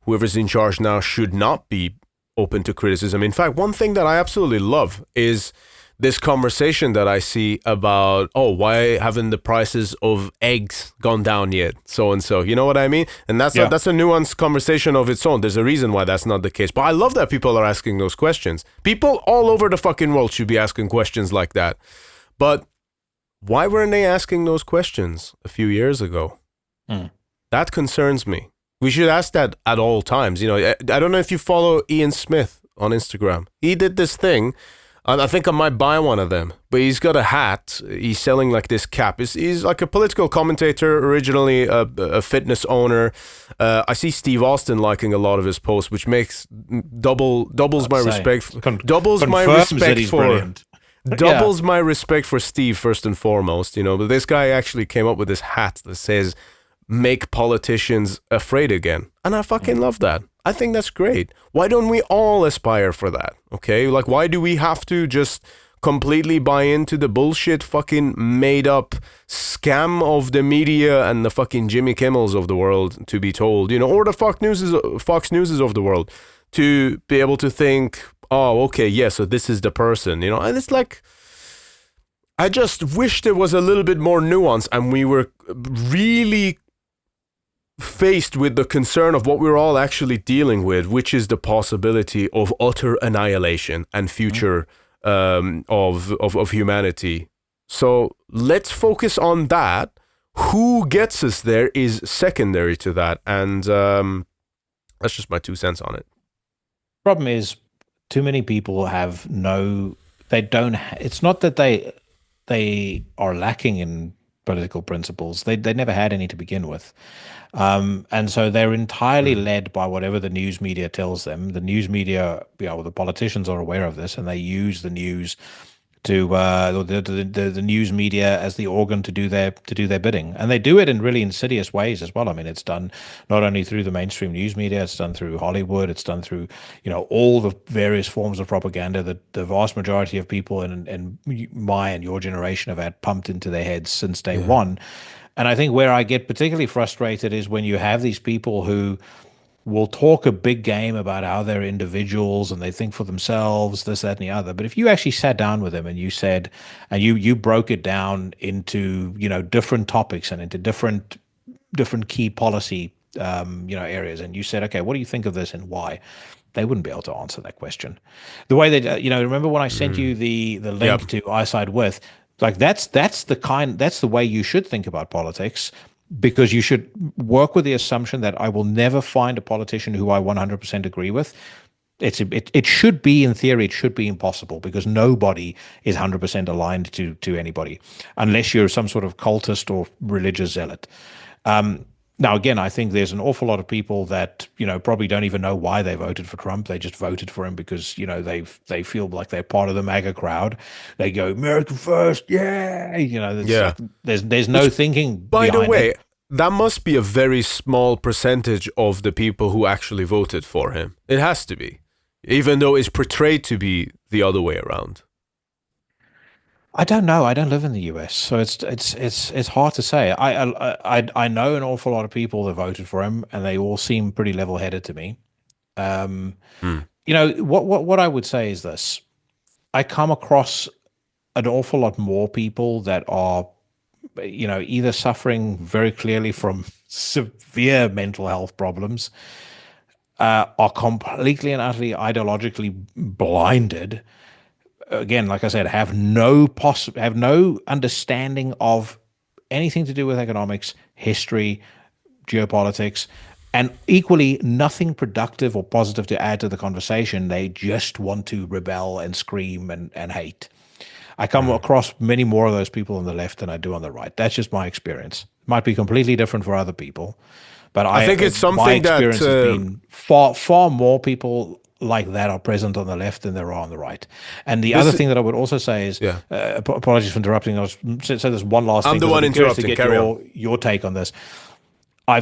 whoever's in charge now should not be open to criticism. In fact, one thing that I absolutely love is this conversation that I see about, why haven't the prices of eggs gone down yet? So and so, you know what I mean? And that's a nuanced conversation of its own. There's a reason why that's not the case. But I love that people are asking those questions. People all over the fucking world should be asking questions like that. But why weren't they asking those questions a few years ago? That concerns me. We should ask that at all times. I don't know if you follow Ian Smith on Instagram. He did this thing. I think I might buy one of them. But he's got a hat. He's selling like this cap. He's like a political commentator, originally a fitness owner. I see Steve Austin liking a lot of his posts, which makes doubles my respect. Doubles my respect for Steve first and foremost. But this guy actually came up with this hat that says, "Make politicians afraid again." And I fucking love that. I think that's great. Why don't we all aspire for that? Okay? Like, why do we have to just completely buy into the bullshit fucking made up scam of the media and the fucking Jimmy Kimmels of the world to be told, or the Fox Newses of the world to be able to think, oh, okay, yeah, so this is the person, And it's like, I just wish there was a little bit more nuance and we were really faced with the concern of what we're all actually dealing with, which is the possibility of utter annihilation and future of humanity. So let's focus on that. Who gets us there is secondary to that, and that's just my 2 cents on it. Problem is, too many people have it's not that they are lacking in political principles. They never had any to begin with. And so they're entirely led by whatever the news media tells them. The news media, the politicians are aware of this, and they use the news to the news media as the organ to do their bidding, and they do it in really insidious ways as well. I mean, it's done not only through the mainstream news media, it's done through Hollywood, it's done through all the various forms of propaganda that the vast majority of people in my and your generation have had pumped into their heads since day one. And I think where I get particularly frustrated is when you have these people who will talk a big game about how they're individuals and they think for themselves, this, that, and the other. But if you actually sat down with them and you said, and you broke it down into, different topics and into different key policy, areas, and you said, okay, what do you think of this and why? They wouldn't be able to answer that question. The way that, remember when I sent you the link to I Side With, like that's the way you should think about politics. Because you should work with the assumption that I will never find a politician who I 100% agree with. It should be, in theory, it should be impossible because nobody is 100% aligned to anybody unless you're some sort of cultist or religious zealot. Now, again, I think there's an awful lot of people that, probably don't even know why they voted for Trump. They just voted for him because, they feel like they're part of the MAGA crowd. They go, America first, yeah. Like, there's no thinking. By the way, that must be a very small percentage of the people who actually voted for him. It has to be. even though it's portrayed to be the other way around? I don't know. I don't live in the US, so it's hard to say. I know an awful lot of people that voted for him, and they all seem pretty level-headed to me. You know, what I would say is this: I come across an awful lot more people that are, you know, either suffering very clearly from severe mental health problems, are completely and utterly ideologically blinded. Again, like I said, have no understanding of anything to do with economics, history, geopolitics, and equally nothing productive or positive to add to the conversation. They just want to rebel and scream and hate. I come across many more of those people on the left than I do on the right. That's just my experience. It might be completely different for other people, but I think it's something my experience has been far more people like that are present on the left than there are on the right. And the other thing that I would also say is, apologies for interrupting. I was say there's one last thing. I'm the one interrupting. To get your take on this. I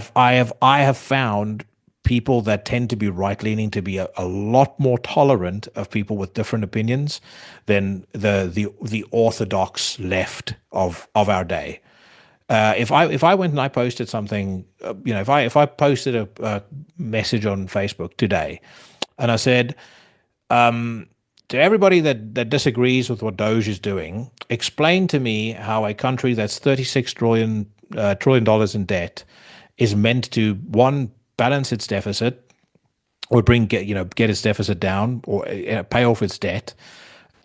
have found people that tend to be right-leaning to be a lot more tolerant of people with different opinions than the orthodox left of our day. If I went and I posted something, you know, if I posted a message on Facebook today, and I said, to everybody that disagrees with what Doge is doing, explain to me how a country that's $36 trillion in debt is meant to, one, balance its deficit, or get its deficit down, or pay off its debt,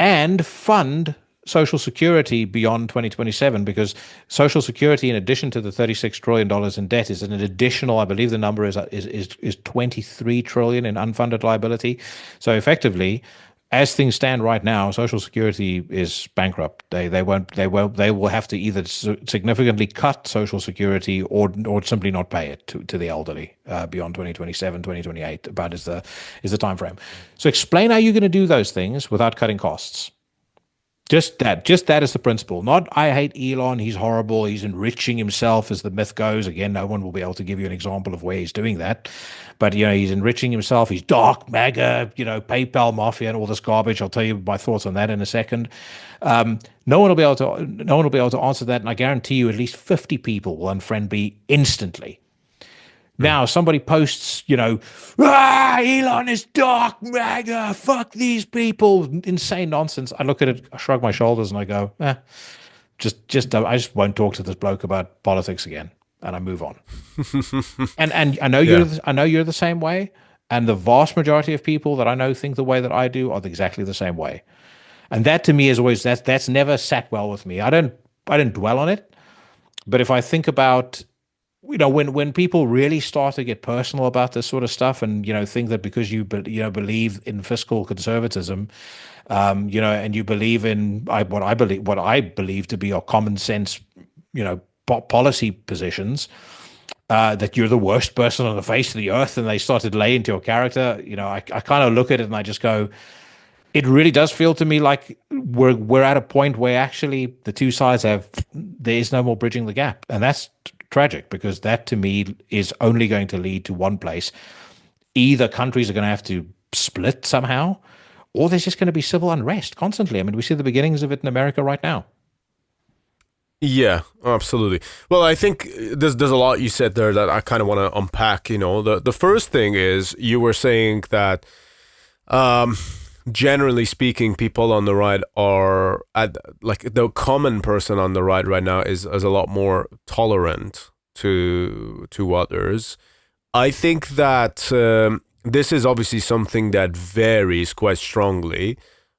and fund Social Security beyond 2027, because Social Security, in addition to the $36 trillion in debt, is an additional, I believe the number is $23 trillion in unfunded liability. So effectively, as things stand right now, Social Security is bankrupt. They will have to either significantly cut Social Security or simply not pay it to the elderly beyond 2027, 2028. About is the time frame. So explain how you're going to do those things without cutting costs. Just that is the principle. Not, I hate Elon, he's horrible, he's enriching himself, as the myth goes. Again, no one will be able to give you an example of where he's doing that. But, you know, he's enriching himself, he's dark, MAGA, you know, PayPal mafia and all this garbage. I'll tell you my thoughts on that in a second. No one will be able to answer that, and I guarantee you at least 50 people will unfriend me instantly. Now, somebody posts, you know, Elon is dark, MAGA, fuck these people, insane nonsense. I look at it, I shrug my shoulders, and I go, I just won't talk to this bloke about politics again, and I move on. and I know you're the same way, and the vast majority of people that I know think the way that I do are exactly the same way. And that to me is always that's never sat well with me. I don't dwell on it, but if I think about, you know, when people really start to get personal about this sort of stuff, and, you know, think that because you believe in fiscal conservatism, you know, and you believe in what I believe to be our common sense, you know, policy positions, that you're the worst person on the face of the earth, and they start to lay into your character, you know, I kind of look at it and I just go, it really does feel to me like we're at a point where actually the two sides there is no more bridging the gap, and that's tragic, because that to me is only going to lead to one place. Either countries are going to have to split somehow, or there's just going to be civil unrest constantly. I mean, we see the beginnings of it in America right now. Yeah, absolutely. Well, I think there's a lot you said there that I kind of want to unpack. You know, the first thing is, you were saying that generally speaking, people on the right are like the common person on the right now is a lot more tolerant to others. I think that this is obviously something that varies quite strongly,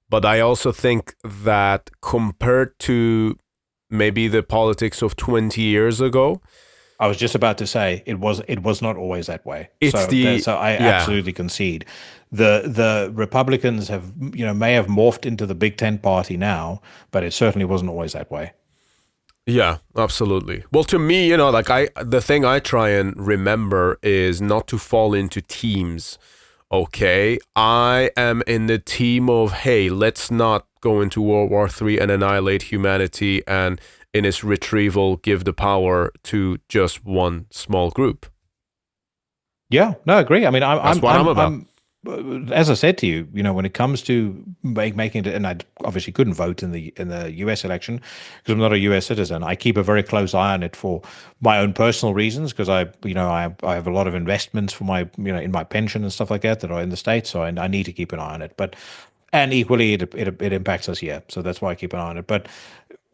but I also think that compared to maybe the politics of 20 years ago, I was just about to say it was not always that way. So I absolutely concede. The Republicans have, you know, may have morphed into the Big Tent party now, but it certainly wasn't always that way. Yeah, absolutely. Well, to me, you know, like the thing I try and remember is not to fall into teams. Okay, I am in the team of, hey, let's not go into World War III and annihilate humanity, and in its retrieval, give the power to just one small group. Yeah, no, I agree. I mean, that's what I'm about. as I said to you, when it comes to making it, and I obviously couldn't vote in the U.S. election because I'm not a U.S. citizen. I keep a very close eye on it for my own personal reasons because I have a lot of investments for my in my pension and stuff like that are in the States, so I need to keep an eye on it. And equally, it impacts us here, so that's why I keep an eye on it. But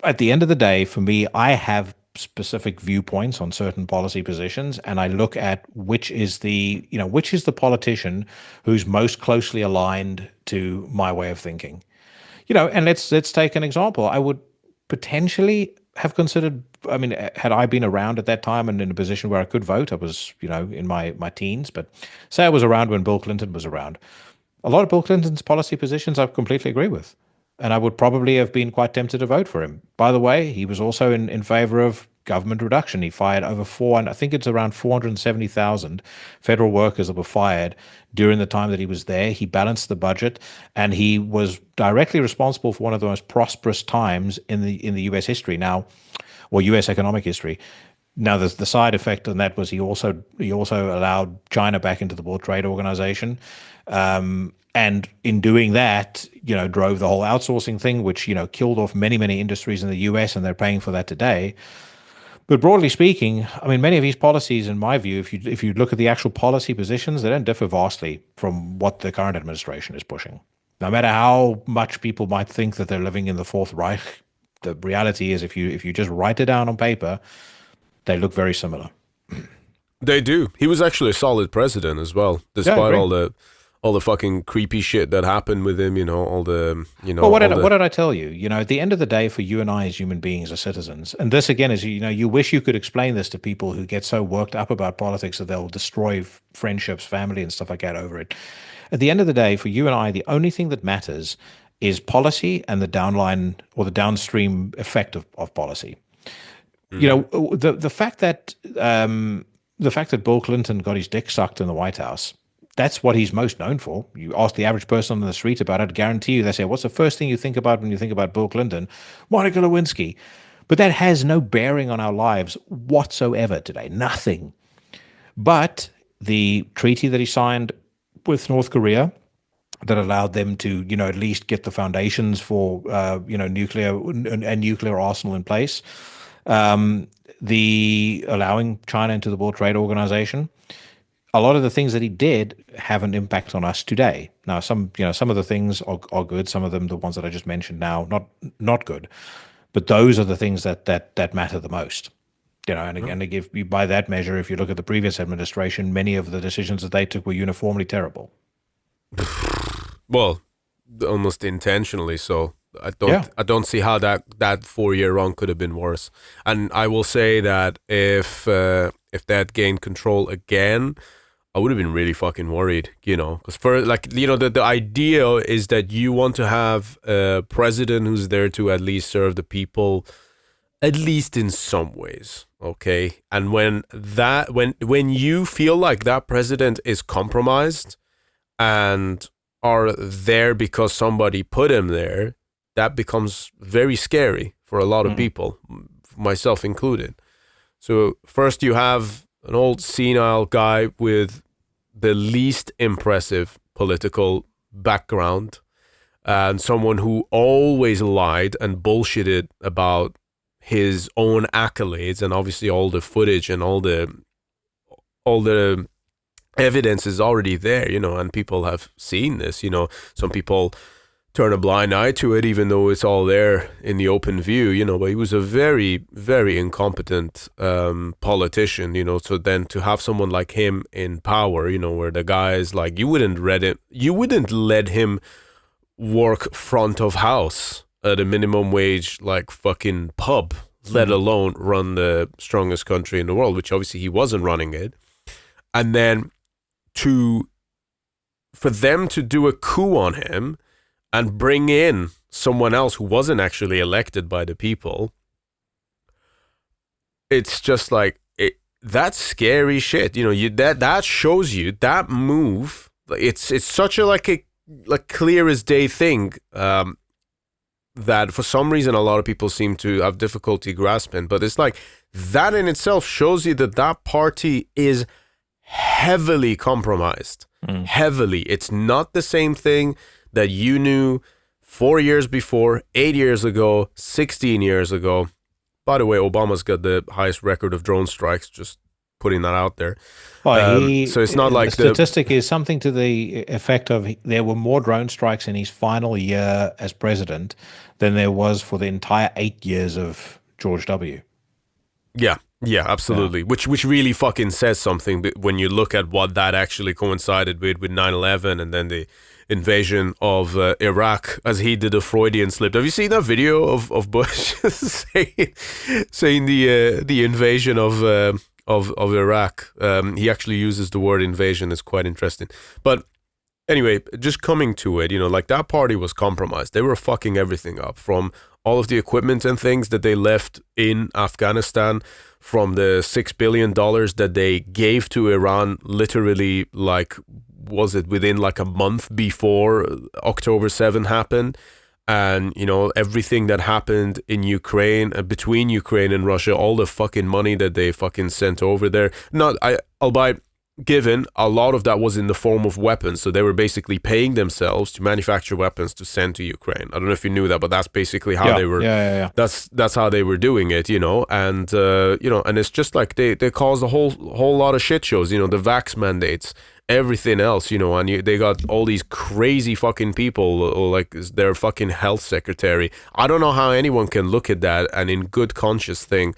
at the end of the day, for me, I have specific viewpoints on certain policy positions, and I look at which is the politician who's most closely aligned to my way of thinking. And let's take an example. I would potentially have considered. I mean, had I been around at that time and in a position where I could vote, I was in my teens. But say I was around when Bill Clinton was around. A lot of Bill Clinton's policy positions I completely agree with. And I would probably have been quite tempted to vote for him. By the way, he was also in favor of government reduction. He fired over I think it's around 470,000 federal workers that were fired during the time that he was there. He balanced the budget, and he was directly responsible for one of the most prosperous times in the U.S. history now, or U.S. economic history. Now, the side effect on that was he also allowed China back into the World Trade Organization. And in doing that, drove the whole outsourcing thing, which, killed off many, many industries in the US, and they're paying for that today. But broadly speaking, I mean, many of these policies, in my view, if you look at the actual policy positions, they don't differ vastly from what the current administration is pushing. No matter how much people might think that they're living in the Fourth Reich, the reality is if you just write it down on paper, they look very similar. They do. He was actually a solid president as well, despite all the fucking creepy shit that happened with him, all the, Well, what did I tell you? At the end of the day, for you and I as human beings, as citizens, and this again is, you wish you could explain this to people who get so worked up about politics that they'll destroy friendships, family, and stuff like that over it. At the end of the day, for you and I, the only thing that matters is policy and the downline or the downstream effect of policy. The fact that Bill Clinton got his dick sucked in the White House, that's what he's most known for. You ask the average person on the street about it, I guarantee you they say, what's the first thing you think about when you think about Bill Clinton? Monica Lewinsky. But that has no bearing on our lives whatsoever today. Nothing. But the treaty that he signed with North Korea that allowed them to, at least get the foundations for, nuclear arsenal in place, the allowing China into the World Trade Organization, a lot of the things that he did have an impact on us today. Now, some of the things are good. Some of them, the ones that I just mentioned now, not good. But those are the things that matter the most. And if you, by that measure, if you look at the previous administration, many of the decisions that they took were uniformly terrible. Well, almost intentionally so. I don't see how that 4-year run could have been worse. And I will say that if that gained control again, I would have been really fucking worried, because for the idea is that you want to have a president who's there to at least serve the people, at least in some ways, okay? And when you feel like that president is compromised and are there because somebody put him there, that becomes very scary for a lot of people, myself included. So first you have an old senile guy with the least impressive political background and someone who always lied and bullshitted about his own accolades, and obviously all the footage and all the evidence is already there, and people have seen this, some people turn a blind eye to it, even though it's all there in the open view, but he was a very, very incompetent politician, so then to have someone like him in power, where the guy is like, you wouldn't let him work front of house at a minimum wage, like fucking pub, let alone run the strongest country in the world, which obviously he wasn't running it. And then for them to do a coup on him and bring in someone else who wasn't actually elected by the people, it's just like, that's scary shit. That shows you that move. It's such a clear as day thing that for some reason a lot of people seem to have difficulty grasping. But it's like that in itself shows you that party is heavily compromised. heavily. It's not the same thing that you knew 4 years before, 8 years ago, 16 years ago. By the way, Obama's got the highest record of drone strikes, just putting that out there. Well, so it's not like the statistic is something to the effect of there were more drone strikes in his final year as president than there was for the entire 8 years of George W. Yeah, absolutely. Yeah. Which really fucking says something when you look at what that actually coincided with 9/11 and then the invasion of Iraq, as he did a Freudian slip. Have you seen that video of Bush saying the invasion of Iraq? He actually uses the word invasion. It's quite interesting. But anyway, just coming to it, like that party was compromised. They were fucking everything up, from all of the equipment and things that they left in Afghanistan, from the $6 billion that they gave to Iran, literally, like, was it within like a month before October 7 happened? And, everything that happened in Ukraine, between Ukraine and Russia, all the fucking money that they fucking sent over there. Albeit, given a lot of that was in the form of weapons, so they were basically paying themselves to manufacture weapons to send to Ukraine. I don't know if you knew that, but that's basically how they were. Yeah. That's how they were doing it, and and it's just like they caused a whole lot of shit shows. The vax mandates, everything else, and they got all these crazy fucking people, like their fucking health secretary. I don't know how anyone can look at that and in good conscience think,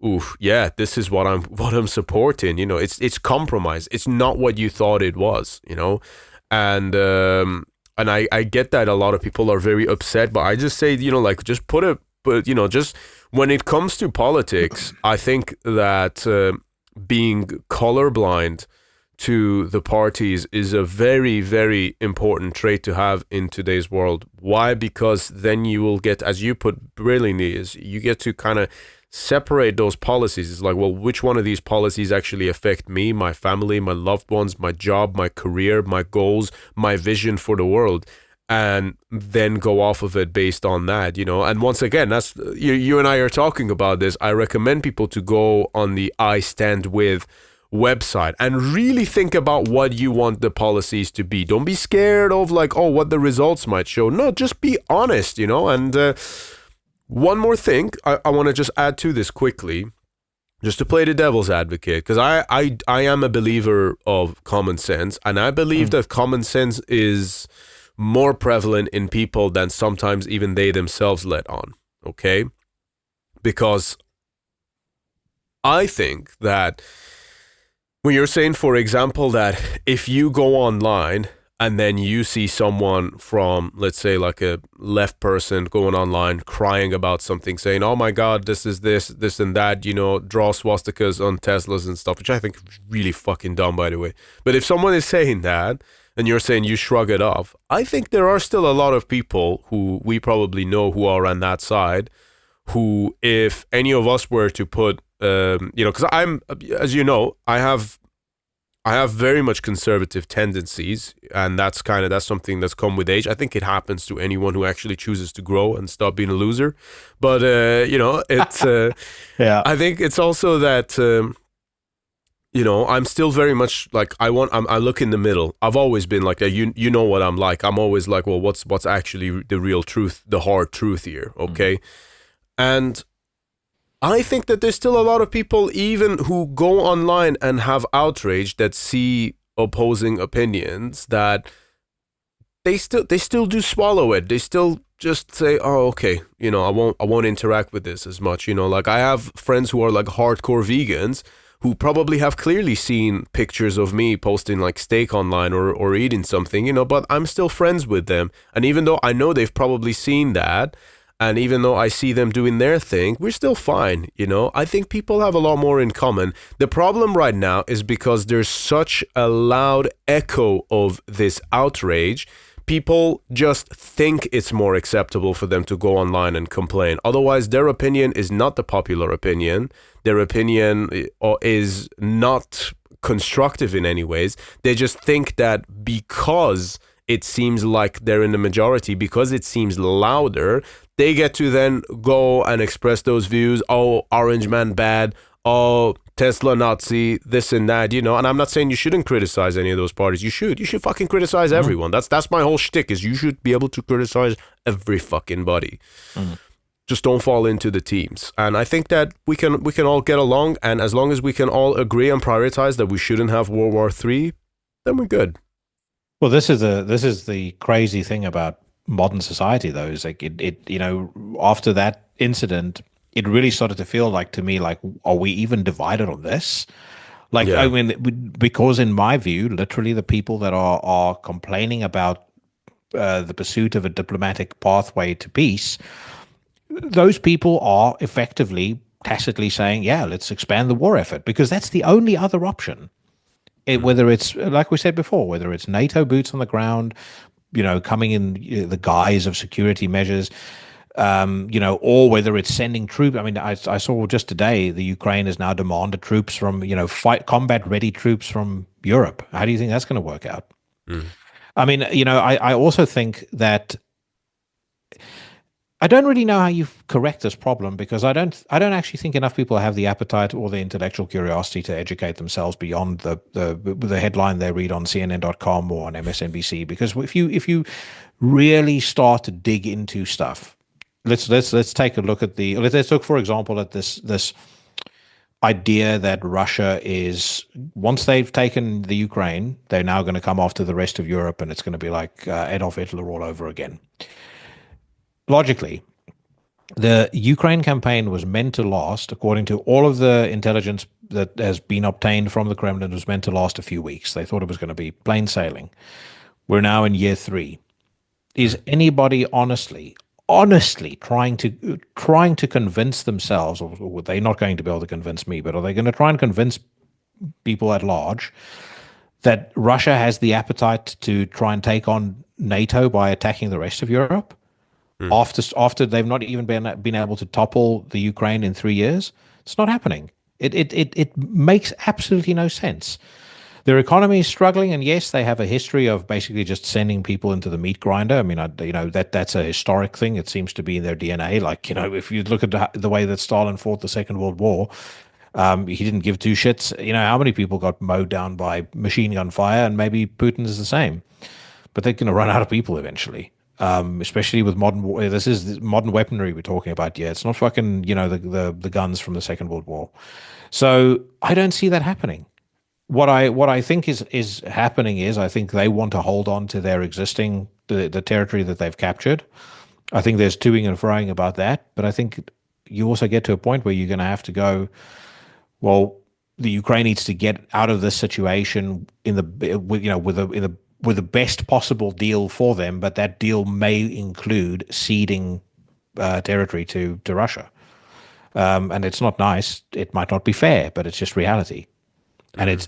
oof, yeah, this is what I'm supporting. It's compromise. It's not what you thought it was. And I get that a lot of people are very upset, but I just say, just just when it comes to politics, I think that being colorblind to the parties is a very, very important trait to have in today's world. Why? Because then you will get, as you put brilliantly, is you get to kind of separate those policies. It's like, well, which one of these policies actually affect me, my family, my loved ones, my job, my career, my goals, my vision for the world, and then go off of it based on that, And once again, that's you and I are talking about this. I recommend people to go on the I Stand With website and really think about what you want the policies to be. Don't be scared of what the results might show. No, just be honest, and one more thing I want to just add to this quickly, just to play the devil's advocate, because I am a believer of common sense, and I believe that common sense is more prevalent in people than sometimes even they themselves let on, okay? Because I think that when you're saying, for example, that if you go online and then you see someone from, let's say, like a left person going online crying about something, saying, oh my God, this is this and that, draw swastikas on Teslas and stuff, which I think is really fucking dumb, by the way. But if someone is saying that and you're saying you shrug it off, I think there are still a lot of people who we probably know who are on that side, who, if any of us were to put, because I'm, as you know, I have very much conservative tendencies, and that's something that's come with age. I think it happens to anyone who actually chooses to grow and stop being a loser. But it's yeah. I think it's also that I'm still very much like I look in the middle. I've always been like you know what I'm like. I'm always like, well, what's actually the real truth, the hard truth here, okay? And I think that there's still a lot of people even who go online and have outrage, that see opposing opinions, that they still do swallow it. They still just say, oh, okay, I won't interact with this as much. Like I have friends who are like hardcore vegans who probably have clearly seen pictures of me posting like steak online or eating something, but I'm still friends with them. And even though I know they've probably seen that, and even though I see them doing their thing, we're still fine, I think people have a lot more in common. The problem right now is because there's such a loud echo of this outrage, people just think it's more acceptable for them to go online and complain. Otherwise, their opinion is not the popular opinion. Their opinion is not constructive in any ways. They just think that because it seems like they're in the majority, because it seems louder, they get to then go and express those views. Oh, Orange Man bad. oh, Tesla Nazi, this and that, you know. And I'm not saying you shouldn't criticize any of those parties. You should fucking criticize everyone. That's my whole shtick, is you should be able to criticize every fucking body. Just don't fall into the teams. And I think that we can all get along, and as long as we can all agree and prioritize that we shouldn't have World War III, then we're good. Well, this is the crazy thing about modern society, though, is like it you know, after that incident, it really started to feel like, to me, like, are we even divided on this? Like, I mean, because in my view, literally the people that are complaining about the pursuit of a diplomatic pathway to peace, those people are effectively tacitly saying, yeah, let's expand the war effort, because that's the only other option. Whether it's, like we said before, whether it's NATO boots on the ground, you know, coming in the guise of security measures, you know, or whether it's sending troops. I mean, I saw just today the Ukraine has now demanded troops from, you know, combat ready troops from Europe. How do you think that's going to work out? I mean, you know, I also think that I don't really know how you correct this problem, because I don't actually think enough people have the appetite or the intellectual curiosity to educate themselves beyond the headline they read on CNN.com or on MSNBC. Because if you really start to dig into stuff, let's take a look at let's look, for example, at this idea that Russia is, once they've taken the Ukraine, they're now going to come after the rest of Europe, and it's going to be like Adolf Hitler all over again. Logically, the Ukraine campaign was meant to last, according to all of the intelligence that has been obtained from the Kremlin, was meant to last a few weeks. They thought it was going to be plain sailing. We're now in year 3. Is anybody honestly trying to convince themselves, or they're not going to be able to convince me, but are they going to try and convince people at large that Russia has the appetite to try and take on NATO by attacking the rest of Europe? After they've not even been able to topple the Ukraine in 3 years? It's not happening. It makes absolutely no sense. Their economy is struggling, and yes, they have a history of basically just sending people into the meat grinder. I mean, you know, that's a historic thing. It seems to be in their DNA. Like, you know, if you look at the way that Stalin fought the Second World War, he didn't give two shits. You know, how many people got mowed down by machine gun fire, and maybe Putin is the same. But they're going to run out of people eventually. Especially with modern war. This is modern weaponry we're talking about. Yeah, it's not fucking, you know, the guns from the Second World War. So I don't see that happening. What I think is happening is, I think they want to hold on to their existing the territory that they've captured. I think there's toing and froing about that, but I think you also get to a point where you're going to have to go, well, the Ukraine needs to get out of this situation with the best possible deal for them, but that deal may include ceding territory to Russia. And it's not nice. It might not be fair, but it's just reality. And it's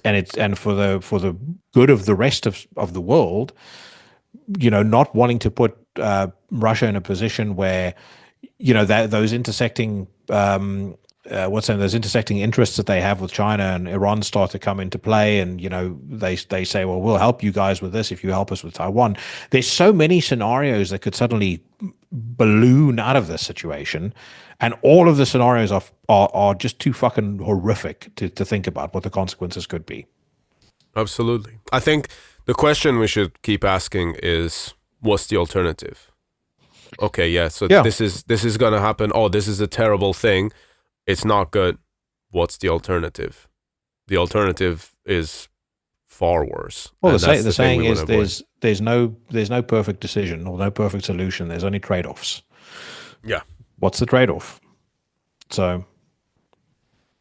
for the good of the rest of the world, you know, not wanting to put Russia in a position where, you know, those intersecting those intersecting interests that they have with China and Iran start to come into play, and, you know, they say, well, we'll help you guys with this if you help us with Taiwan. There's so many scenarios that could suddenly balloon out of this situation, and all of the scenarios are just too fucking horrific to think about what the consequences could be. Absolutely. I think the question we should keep asking is, what's the alternative? Okay, this is going to happen. Oh, this is a terrible thing. It's not good. What's the alternative? The alternative is far worse. Well, the saying is there's no perfect decision or no perfect solution. There's only trade-offs. Yeah. What's the trade-off? So,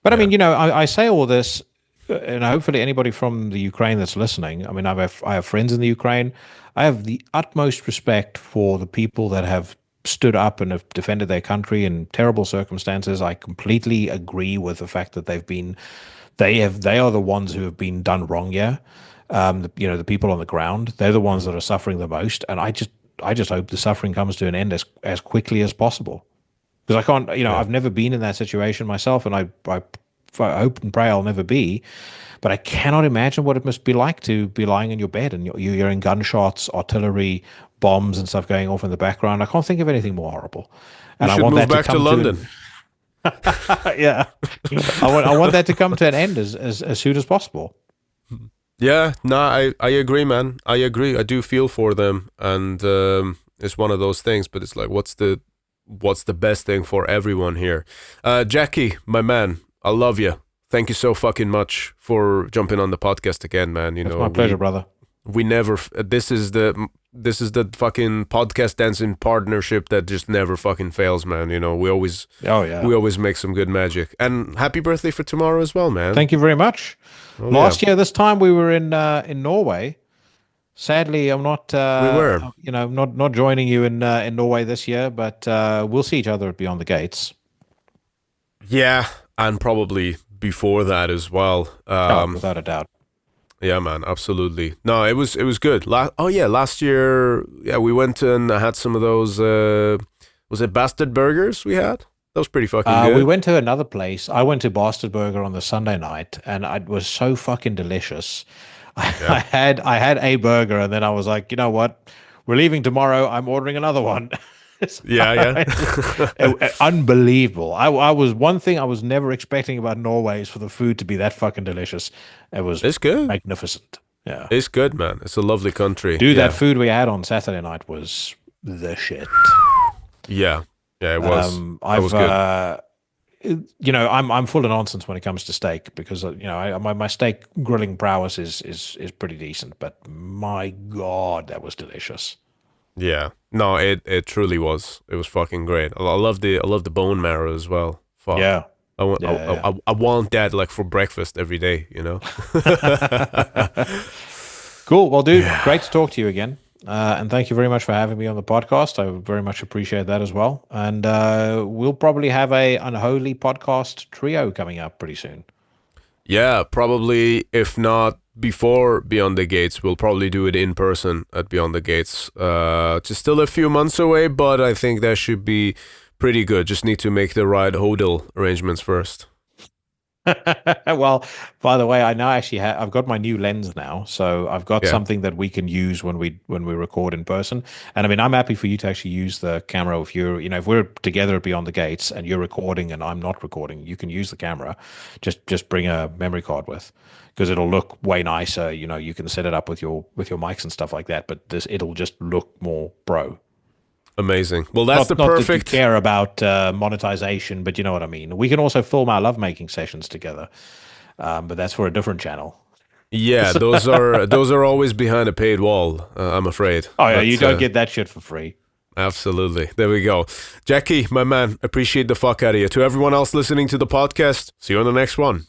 but I mean, you know, I say all this, and hopefully anybody from the Ukraine that's listening, I mean, I have friends in the Ukraine. I have the utmost respect for the people that have stood up and have defended their country in terrible circumstances. I completely agree with the fact that they are the ones who have been done wrong here. You know, the people on the ground, they're the ones that are suffering the most. And I just hope the suffering comes to an end as quickly as possible. Because I can't, you know, I've never been in that situation myself, and I hope and pray I'll never be. But I cannot imagine what it must be like to be lying in your bed and you're hearing gunshots, artillery, bombs and stuff going off in the background. I can't think of anything more horrible. And I want move that back to London. Yeah, I want that to come to an end as soon as possible. Yeah, no, I agree, man. I agree. I do feel for them, and it's one of those things. But it's like, what's the best thing for everyone here? Jackie, my man, I love you. Thank you so fucking much for jumping on the podcast again, man. You It's know, my pleasure, brother. we never. This is the fucking podcast dancing partnership that just never fucking fails, man. You know, we always make some good magic. And happy birthday for tomorrow as well, man. Thank you very much. Oh, Last year, this time we were in Norway. Sadly, I'm not. We were. Not joining you in Norway this year, but we'll see each other at Beyond the Gates. Yeah, and probably before that as well. Without a doubt. Yeah, man, absolutely. No, it was good. Last year, we went and had some of those. Was it Bastard Burgers we had? That was pretty fucking good. We went to another place. I went to Bastard Burger on the Sunday night, and it was so fucking delicious. I had a burger, and then I was like, you know what? We're leaving tomorrow. I'm ordering another one. Yeah. Unbelievable. I was one thing I was never expecting about Norway is for the food to be that fucking delicious. It's good. Magnificent. Yeah. It's good, man. It's a lovely country. Dude, that food we had on Saturday night was the shit. Yeah, it was. It was good. I'm full of nonsense when it comes to steak because my steak grilling prowess is pretty decent, but my God, that was delicious. Yeah, no, it truly was. It was fucking great. I love the bone marrow as well. Fuck. Yeah, I want that like for breakfast every day. You know. Cool. Well, dude, great to talk to you again. And thank you very much for having me on the podcast. I very much appreciate that as well. And we'll probably have a Unholy podcast trio coming up pretty soon. Yeah, probably. If not before Beyond the Gates, we'll probably do it in person at Beyond the Gates. Just still a few months away, but I think that should be pretty good. Just need to make the right hodl arrangements first. Well, by the way, I now actually I've got my new lens now, so I've got something that we can use when we record in person. And I mean, I'm happy for you to actually use the camera if if we're together at Beyond the Gates and you're recording and I'm not recording, you can use the camera. Just bring a memory card with, because it'll look way nicer. You can set it up with your mics and stuff like that, but it'll just look more pro. Amazing. Well, that's not perfect. That you care about monetization, but you know what I mean. We can also film our lovemaking sessions together, but that's for a different channel. Yeah, those are always behind a paid wall. I'm afraid. Oh yeah, you don't get that shit for free. Absolutely. There we go. Jackie, my man, appreciate the fuck out of you. To everyone else listening to the podcast, see you on the next one.